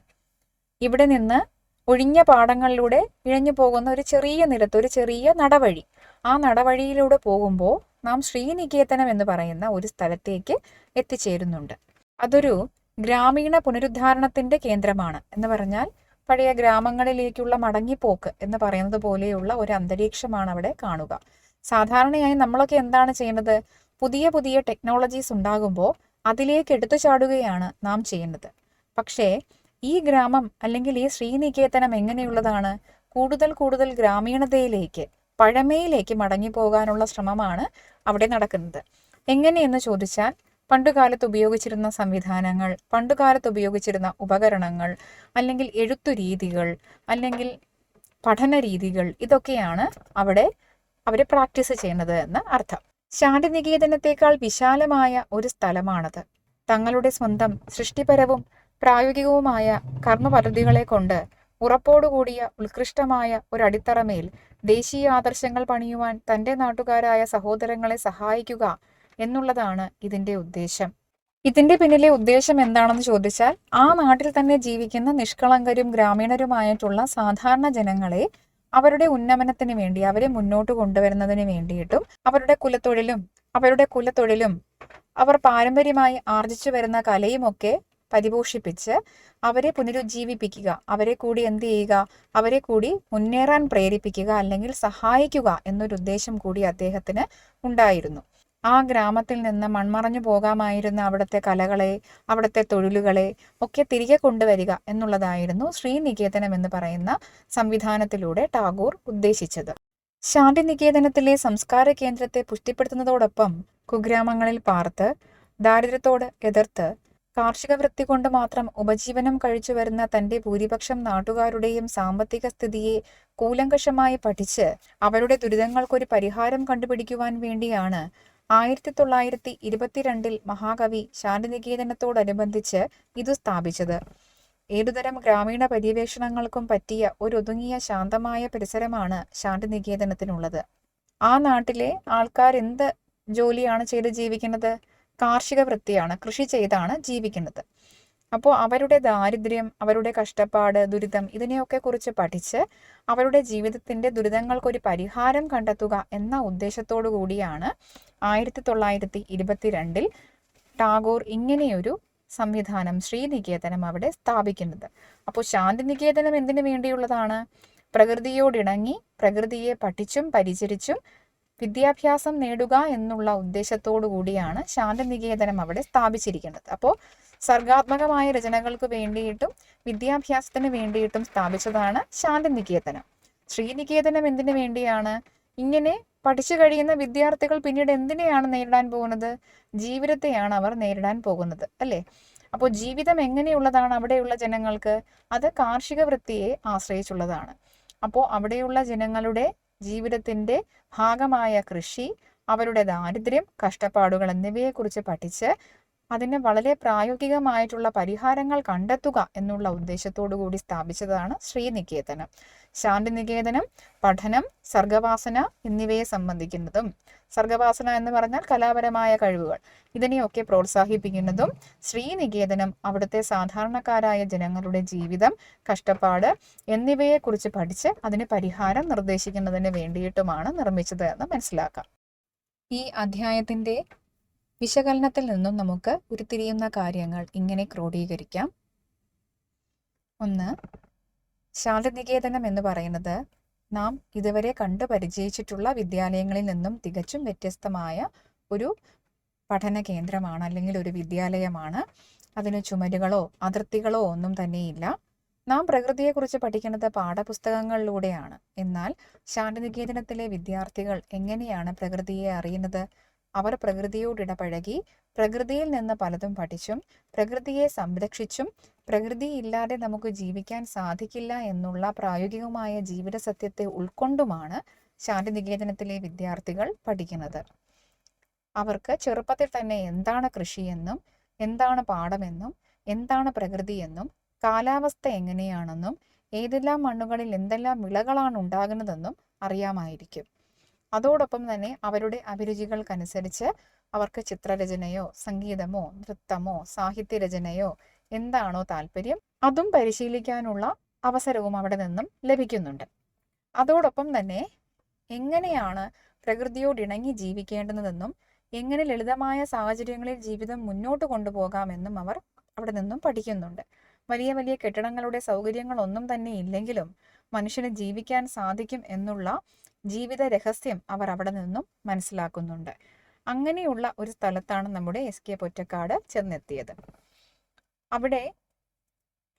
ഇവിടെ നിന്ന് ഒഴിഞ്ഞ പാടങ്ങളിലൂടെ ഇഴഞ്ഞു പോകുന്ന ഒരു ചെറിയ നിരത്ത്, ഒരു ചെറിയ നടവഴി. ആ നടവഴിയിലൂടെ പോകുമ്പോൾ നാം ശ്രീനികേതനം എന്ന് പറയുന്ന ഒരു സ്ഥലത്തേക്ക് എത്തിച്ചേരുന്നുണ്ട്. അതൊരു ഗ്രാമീണ പുനരുദ്ധാരണത്തിന്റെ കേന്ദ്രമാണ്. എന്ന് പറഞ്ഞാൽ പഴയ ഗ്രാമങ്ങളിലേക്കുള്ള മടങ്ങിപ്പോക്ക് എന്ന് പറയുന്നത് പോലെയുള്ള ഒരു അന്തരീക്ഷമാണ് അവിടെ കാണുക. സാധാരണയായി നമ്മളൊക്കെ എന്താണ് ചെയ്യുന്നത്? പുതിയ പുതിയ ടെക്നോളജീസ് ഉണ്ടാകുമ്പോൾ അതിലേക്ക് എടുത്തു ചാടുകയാണ് നാം ചെയ്യുന്നത്. പക്ഷേ ഈ ഗ്രാമം അല്ലെങ്കിൽ ഈ ശ്രീനികേതനം എങ്ങനെയുള്ളതാണ്? കൂടുതൽ കൂടുതൽ ഗ്രാമീണതയിലേക്ക്, പഴമയിലേക്ക് മടങ്ങിപ്പോകാനുള്ള ശ്രമമാണ് അവിടെ നടക്കുന്നത്. എങ്ങനെയെന്ന് ചോദിച്ചാൽ, പണ്ടുകാലത്ത് ഉപയോഗിച്ചിരുന്ന സംവിധാനങ്ങൾ, പണ്ടുകാലത്ത് ഉപയോഗിച്ചിരുന്ന ഉപകരണങ്ങൾ, അല്ലെങ്കിൽ എഴുത്തു രീതികൾ, അല്ലെങ്കിൽ പഠന രീതികൾ, ഇതൊക്കെയാണ് അവിടെ അവരെ പ്രാക്ടീസ് ചെയ്യുന്നത് എന്ന് അർത്ഥം. ശാന്തിനികേതനത്തെക്കാൾ വിശാലമായ ഒരു സ്ഥലമാണത്. തങ്ങളുടെ സ്വന്തം സൃഷ്ടിപരവും പ്രായോഗികവുമായ കർമ്മപദ്ധതികളെ കൊണ്ട് ഉറപ്പോടുകൂടിയ ഉത്കൃഷ്ടമായ ഒരടിത്തറമേൽ ദേശീയ ആദർശങ്ങൾ പണിയുവാൻ തൻ്റെ നാട്ടുകാരായ സഹോദരങ്ങളെ സഹായിക്കുക എന്നുള്ളതാണ് ഇതിൻ്റെ ഉദ്ദേശം. ഇതിൻ്റെ പിന്നിലെ ഉദ്ദേശം എന്താണെന്ന് ചോദിച്ചാൽ, ആ നാട്ടിൽ തന്നെ ജീവിക്കുന്ന നിഷ്കളങ്കരും ഗ്രാമീണരുമായിട്ടുള്ള സാധാരണ ജനങ്ങളെ അവരുടെ ഉന്നമനത്തിന് വേണ്ടി, അവരെ മുന്നോട്ട് കൊണ്ടുവരുന്നതിന് വേണ്ടിയിട്ടും അവരുടെ കുലത്തൊഴിലും അവർ പാരമ്പര്യമായി ആർജിച്ചു വരുന്ന കലയുമൊക്കെ പരിപോഷിപ്പിച്ച് അവരെ പുനരുജ്ജീവിപ്പിക്കുക, അവരെ കൂടി എന്ത് ചെയ്യുക, അവരെ കൂടി മുന്നേറാൻ പ്രേരിപ്പിക്കുക, അല്ലെങ്കിൽ സഹായിക്കുക എന്നൊരു ഉദ്ദേശം കൂടി അദ്ദേഹത്തിന് ഉണ്ടായിരുന്നു. ആ ഗ്രാമത്തിൽ നിന്ന് മൺമറഞ്ഞു പോകാമായിരുന്ന അവിടുത്തെ കലകളെ, അവിടുത്തെ തൊഴിലുകളെ ഒക്കെ തിരികെ കൊണ്ടുവരിക എന്നുള്ളതായിരുന്നു ശ്രീനികേതനം എന്ന് പറയുന്ന സംവിധാനത്തിലൂടെ ടാഗോർ ഉദ്ദേശിച്ചത്. ശാന്തിനികേതനത്തിലെ സംസ്കാര കേന്ദ്രത്തെ പുഷ്ടിപ്പെടുത്തുന്നതോടൊപ്പം കുഗ്രാമങ്ങളിൽ പാർത്ത് ദാരിദ്ര്യത്തോട് എതിർത്ത് കാർഷിക വൃത്തി കൊണ്ട് മാത്രം ഉപജീവനം കഴിച്ചു വരുന്ന തന്റെ ഭൂരിപക്ഷം നാട്ടുകാരുടെയും സാമ്പത്തിക സ്ഥിതിയെ കൂലങ്കഷമായി പഠിച്ച് അവരുടെ ദുരിതങ്ങൾക്കൊരു പരിഹാരം കണ്ടുപിടിക്കുവാൻ വേണ്ടിയാണ് 1922 മഹാകവി ശാന്തിനികേതനത്തോടനുബന്ധിച്ച് ഇതു സ്ഥാപിച്ചത്. ഏതുതരം ഗ്രാമീണ പര്യവേഷണങ്ങൾക്കും പറ്റിയ ഒരു ഒതുങ്ങിയ ശാന്തമായ പരിസരമാണ് ശാന്തിനികേതനത്തിനുള്ളത്. ആ നാട്ടിലെ ആൾക്കാർ എന്ത് ജോലിയാണ് ചെയ്ത് ജീവിക്കുന്നത്? കാർഷിക വൃത്തിയാണ്, കൃഷി ചെയ്താണ് ജീവിക്കുന്നത്. അപ്പോൾ അവരുടെ ദാരിദ്ര്യം, അവരുടെ കഷ്ടപ്പാട്, ദുരിതം, ഇതിനെയൊക്കെ കുറിച്ച് പഠിച്ച് അവരുടെ ജീവിതത്തിൻ്റെ ദുരിതങ്ങൾക്കൊരു പരിഹാരം കണ്ടെത്തുക എന്ന ഉദ്ദേശത്തോടു കൂടിയാണ് 1922 ടാഗോർ ഇങ്ങനെയൊരു സംവിധാനം, ശ്രീനികേതനം, അവിടെ സ്ഥാപിക്കുന്നത്. അപ്പോൾ ശാന്തിനികേതനം എന്തിനു വേണ്ടിയുള്ളതാണ്? പ്രകൃതിയോടിണങ്ങി പ്രകൃതിയെ പഠിച്ചും പരിചരിച്ചും വിദ്യാഭ്യാസം നേടുക എന്നുള്ള ഉദ്ദേശത്തോടു കൂടിയാണ് ശാന്തിനികേതനം അവിടെ സ്ഥാപിച്ചിരിക്കുന്നത്. അപ്പോൾ സർഗാത്മകമായ രചനകൾക്ക് വേണ്ടിയിട്ടും വിദ്യാഭ്യാസത്തിന് വേണ്ടിയിട്ടും സ്ഥാപിച്ചതാണ് ശാന്തിനികേതനം. ശ്രീനികേതനം എന്തിനു വേണ്ടിയാണ്? ഇങ്ങനെ പഠിച്ചു കഴിയുന്ന വിദ്യാർത്ഥികൾ പിന്നീട് എന്തിനെയാണ് നേരിടാൻ പോകുന്നത്? ജീവിതത്തെയാണ് അവർ നേരിടാൻ പോകുന്നത്, അല്ലേ? അപ്പോൾ ജീവിതം എങ്ങനെയുള്ളതാണ് അവിടെയുള്ള ജനങ്ങൾക്ക്? അത് കാർഷിക വൃത്തിയെ ആശ്രയിച്ചുള്ളതാണ്. അപ്പോൾ അവിടെയുള്ള ജനങ്ങളുടെ ജീവിതത്തിൻ്റെ ഭാഗമായ കൃഷി, അവരുടെ ദാരിദ്ര്യം, കഷ്ടപ്പാടുകൾ എന്നിവയെക്കുറിച്ച് പഠിച്ച് അതിന് വളരെ പ്രായോഗികമായിട്ടുള്ള പരിഹാരങ്ങൾ കണ്ടെത്തുക എന്നുള്ള ഉദ്ദേശത്തോടു കൂടി സ്ഥാപിച്ചതാണ് ശ്രീനികേതനം. ശാന്തിനികേതനം പഠനം, സർഗവാസന എന്നിവയെ സംബന്ധിക്കുന്നതും, സർഗവാസന എന്ന് പറഞ്ഞാൽ കലാപരമായ കഴിവുകൾ, ഇതിനെയൊക്കെ പ്രോത്സാഹിപ്പിക്കുന്നതും, ശ്രീനികേതനം അവിടുത്തെ സാധാരണക്കാരായ ജനങ്ങളുടെ ജീവിതം, കഷ്ടപ്പാട് എന്നിവയെക്കുറിച്ച് പഠിച്ച് അതിന് പരിഹാരം നിർദ്ദേശിക്കുന്നതിന് വേണ്ടിയിട്ടുമാണ് നിർമ്മിച്ചത് എന്ന് മനസ്സിലാക്കാം. ഈ അധ്യായത്തിൻ്റെ വിശകലനത്തിൽ നിന്നും നമുക്ക് ഉരുത്തിരിയുന്ന കാര്യങ്ങൾ ഇങ്ങനെ ക്രോഡീകരിക്കാം. 1. ശാന്തിനികേതനം എന്ന് പറയുന്നത് നാം ഇതുവരെ കണ്ടു പരിചയിച്ചിട്ടുള്ള വിദ്യാലയങ്ങളിൽ നിന്നും തികച്ചും വ്യത്യസ്തമായ ഒരു പഠന കേന്ദ്രമാണ്, അല്ലെങ്കിൽ ഒരു വിദ്യാലയമാണ്. അതിന് ചുമരുകളോ അതിർത്തികളോ ഒന്നും തന്നെയില്ല. നാം പ്രകൃതിയെക്കുറിച്ച് പഠിക്കുന്നത് പാഠപുസ്തകങ്ങളിലൂടെയാണ്. എന്നാൽ ശാന്തിനികേതനത്തിലെ വിദ്യാർത്ഥികൾ എങ്ങനെയാണ് പ്രകൃതിയെ അറിയുന്നത്? അവർ പ്രകൃതിയോട് ഇടപഴകി, പ്രകൃതിയിൽ നിന്ന് പലതും പഠിച്ചും പ്രകൃതിയെ സംരക്ഷിച്ചും പ്രകൃതിയില്ലാതെ നമുക്ക് ജീവിക്കാൻ സാധിക്കില്ല എന്നുള്ള പ്രായോഗികമായ ജീവിത സത്യത്തെ ഉൾക്കൊണ്ടുമാണ് ശാന്തിനികേതനത്തിലെ വിദ്യാർത്ഥികൾ പഠിക്കുന്നത്. അവർക്ക് ചെറുപ്പത്തിൽ തന്നെ എന്താണ് കൃഷിയെന്നും എന്താണ് പാടമെന്നും എന്താണ് പ്രകൃതിയെന്നും കാലാവസ്ഥ എങ്ങനെയാണെന്നും ഏതെല്ലാം മണ്ണുകളിൽ എന്തെല്ലാം വിളകളാണ് ഉണ്ടാകുന്നതെന്നും അറിയാമായിരിക്കും. അതോടൊപ്പം തന്നെ അവരുടെ അഭിരുചികൾക്കനുസരിച്ച് അവർക്ക് ചിത്രരചനയോ സംഗീതമോ നൃത്തമോ സാഹിത്യരചനയോ എന്താണോ താല്പര്യം അതും പരിശീലിക്കാനുള്ള അവസരവും അവിടെ നിന്നും ലഭിക്കുന്നുണ്ട്. അതോടൊപ്പം തന്നെ എങ്ങനെയാണ് പ്രകൃതിയോടിണങ്ങി ജീവിക്കേണ്ടതെന്നും എങ്ങനെ ലളിതമായ സാഹചര്യങ്ങളിൽ ജീവിതം മുന്നോട്ട് കൊണ്ടുപോകാമെന്നും അവർ അവിടെ നിന്നും പഠിക്കുന്നുണ്ട്. വലിയ വലിയ കെട്ടിടങ്ങളുടെ സൗകര്യങ്ങളൊന്നും തന്നെ ഇല്ലെങ്കിലും മനുഷ്യന് ജീവിക്കാൻ സാധിക്കും എന്നുള്ള ജീവിത രഹസ്യം അവർ അവിടെ നിന്നും മനസ്സിലാക്കുന്നുണ്ട്. അങ്ങനെയുള്ള ഒരു സ്ഥലത്താണ് നമ്മുടെ എസ് കെ പൊറ്റക്കാട് ചെന്നെത്തിയത്. അവിടെ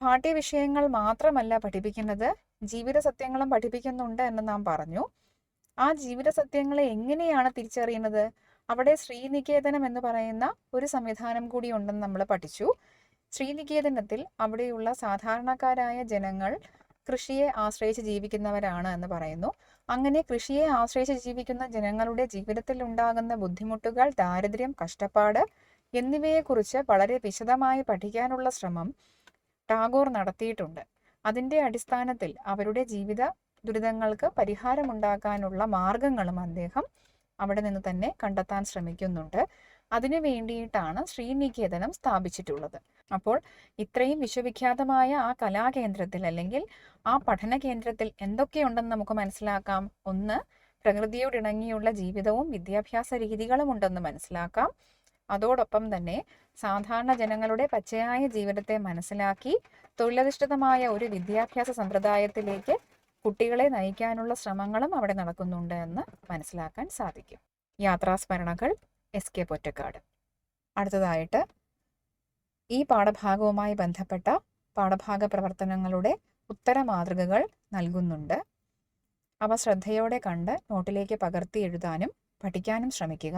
പാഠ്യവിഷയങ്ങൾ മാത്രമല്ല പഠിപ്പിക്കുന്നത്, ജീവിത സത്യങ്ങളും പഠിപ്പിക്കുന്നുണ്ട് എന്ന് നാം പറഞ്ഞു. ആ ജീവിത സത്യങ്ങളെ എങ്ങനെയാണ് തിരിച്ചറിയുന്നത്? അവിടെ ശ്രീനികേതനം എന്ന് പറയുന്ന ഒരു സംവിധാനം കൂടി ഉണ്ടെന്ന് നമ്മൾ പഠിച്ചു. ശ്രീനികേതനത്തിൽ അവിടെയുള്ള സാധാരണക്കാരായ ജനങ്ങൾ കൃഷിയെ ആശ്രയിച്ച് ജീവിക്കുന്നവരാണ് എന്ന് പറയുന്നു. അങ്ങനെ കൃഷിയെ ആശ്രയിച്ച് ജീവിക്കുന്ന ജനങ്ങളുടെ ജീവിതത്തിൽ ഉണ്ടാകുന്ന ബുദ്ധിമുട്ടുകൾ, ദാരിദ്ര്യം, കഷ്ടപ്പാട് എന്നിവയെക്കുറിച്ച് വളരെ വിശദമായി പഠിക്കാനുള്ള ശ്രമം ടാഗോർ നടത്തിയിട്ടുണ്ട്. അതിൻ്റെ അടിസ്ഥാനത്തിൽ അവരുടെ ജീവിത ദുരിതങ്ങൾക്ക് പരിഹാരമുണ്ടാക്കാനുള്ള മാർഗങ്ങളും അദ്ദേഹം അവിടെ നിന്ന് തന്നെ കണ്ടെത്താൻ ശ്രമിക്കുന്നുണ്ട്. അതിനു വേണ്ടിയിട്ടാണ് ശ്രീനികേതനം സ്ഥാപിച്ചിട്ടുള്ളത്. അപ്പോൾ ഇത്രയും വിശ്വവിഖ്യാതമായ ആ കലാകേന്ദ്രത്തിൽ അല്ലെങ്കിൽ ആ പഠന കേന്ദ്രത്തിൽ എന്തൊക്കെയുണ്ടെന്ന് നമുക്ക് മനസ്സിലാക്കാം. 1. പ്രകൃതിയോടിണങ്ങിയുള്ള ജീവിതവും വിദ്യാഭ്യാസ രീതികളും ഉണ്ടെന്ന് മനസ്സിലാക്കാം. അതോടൊപ്പം തന്നെ സാധാരണ ജനങ്ങളുടെ പച്ചയായ ജീവിതത്തെ മനസ്സിലാക്കി തൊഴിലധിഷ്ഠിതമായ ഒരു വിദ്യാഭ്യാസ സമ്പ്രദായത്തിലേക്ക് കുട്ടികളെ നയിക്കാനുള്ള ശ്രമങ്ങളും അവിടെ നടക്കുന്നുണ്ട് എന്ന് മനസ്സിലാക്കാൻ സാധിക്കും. യാത്രാസ്മരണകൾ എസ് കെ പൊറ്റക്കാട്. അടുത്തതായിട്ട് ഈ പാഠഭാഗവുമായി ബന്ധപ്പെട്ട പാഠഭാഗ പ്രവർത്തനങ്ങളുടെ ഉത്തര മാതൃകകൾ നൽകുന്നുണ്ട്. അവ ശ്രദ്ധയോടെ കണ്ട് നോട്ടിലേക്ക് പകർത്തി എഴുതാനും പഠിക്കാനും ശ്രമിക്കുക.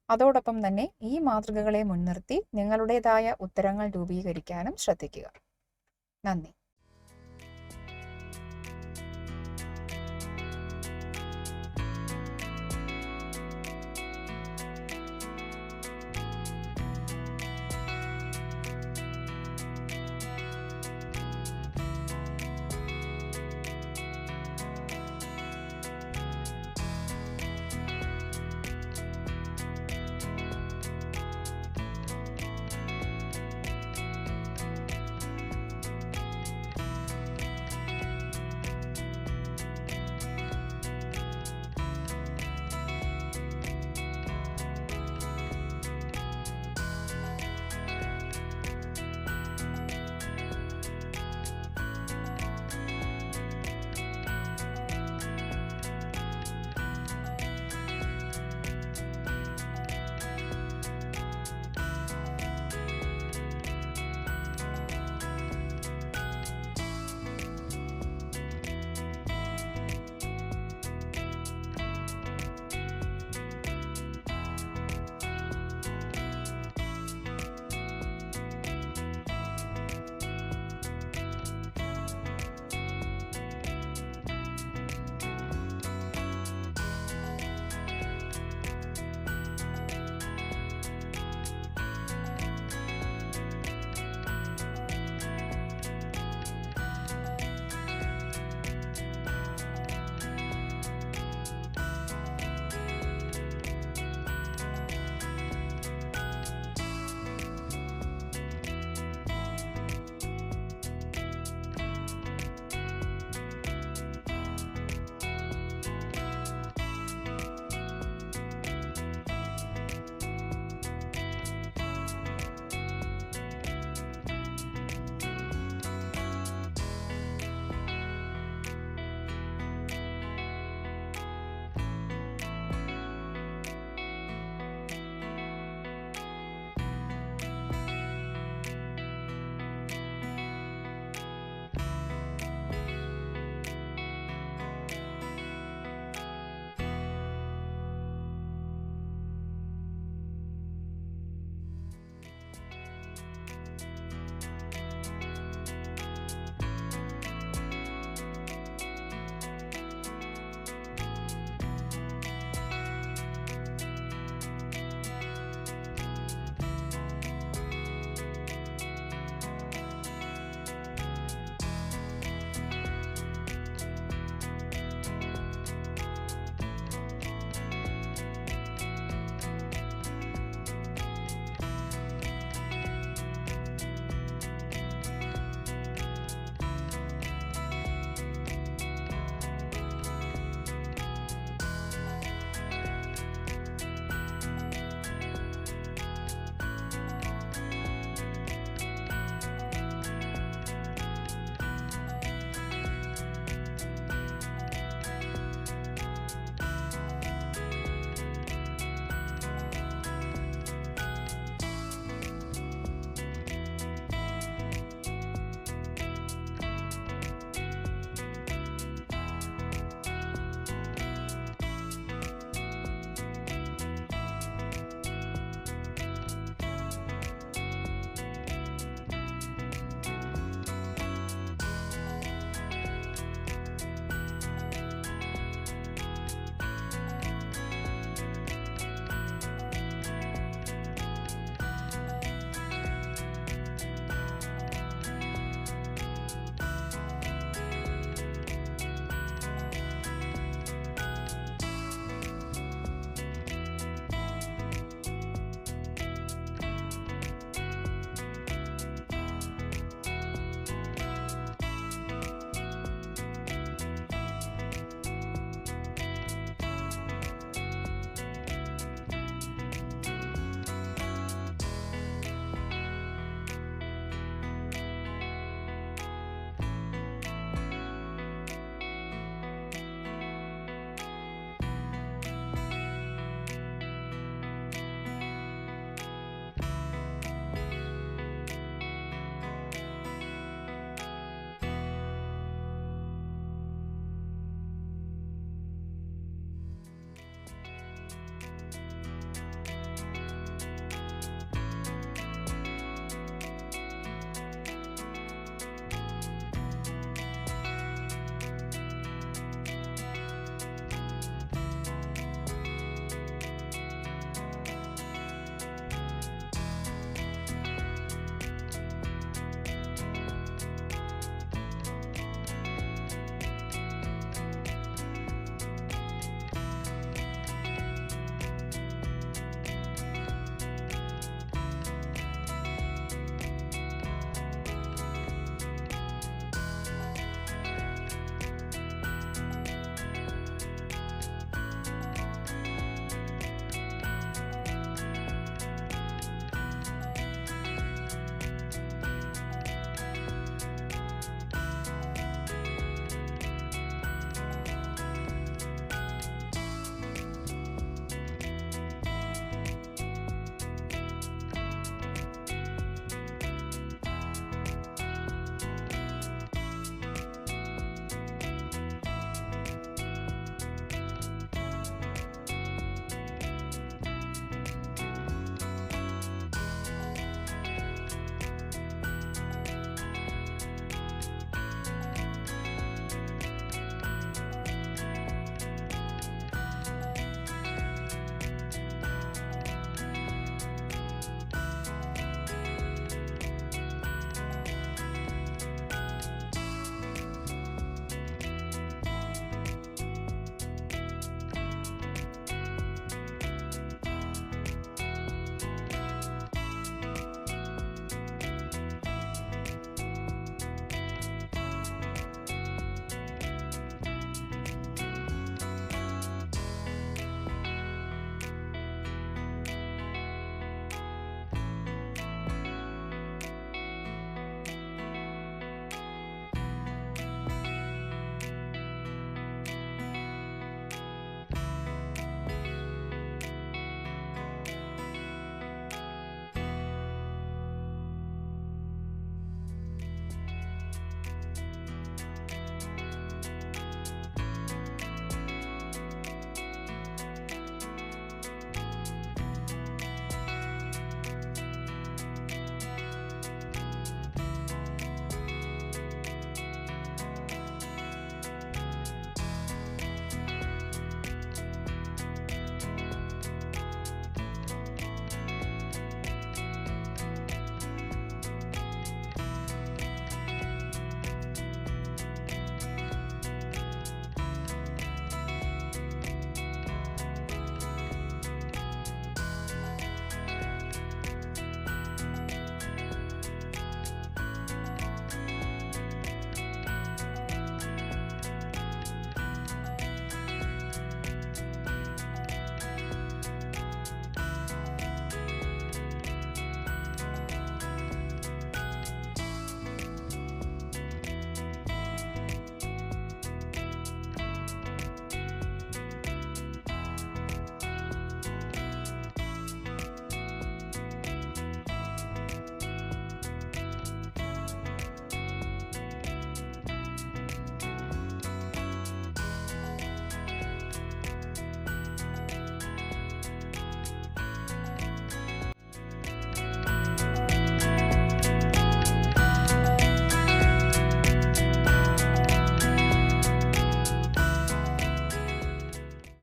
അതോടൊപ്പം തന്നെ ഈ മാതൃകകളെ മുൻനിർത്തി നിങ്ങളുടേതായ ഉത്തരങ്ങൾ രൂപീകരിക്കാനും ശ്രദ്ധിക്കുക. നന്ദി.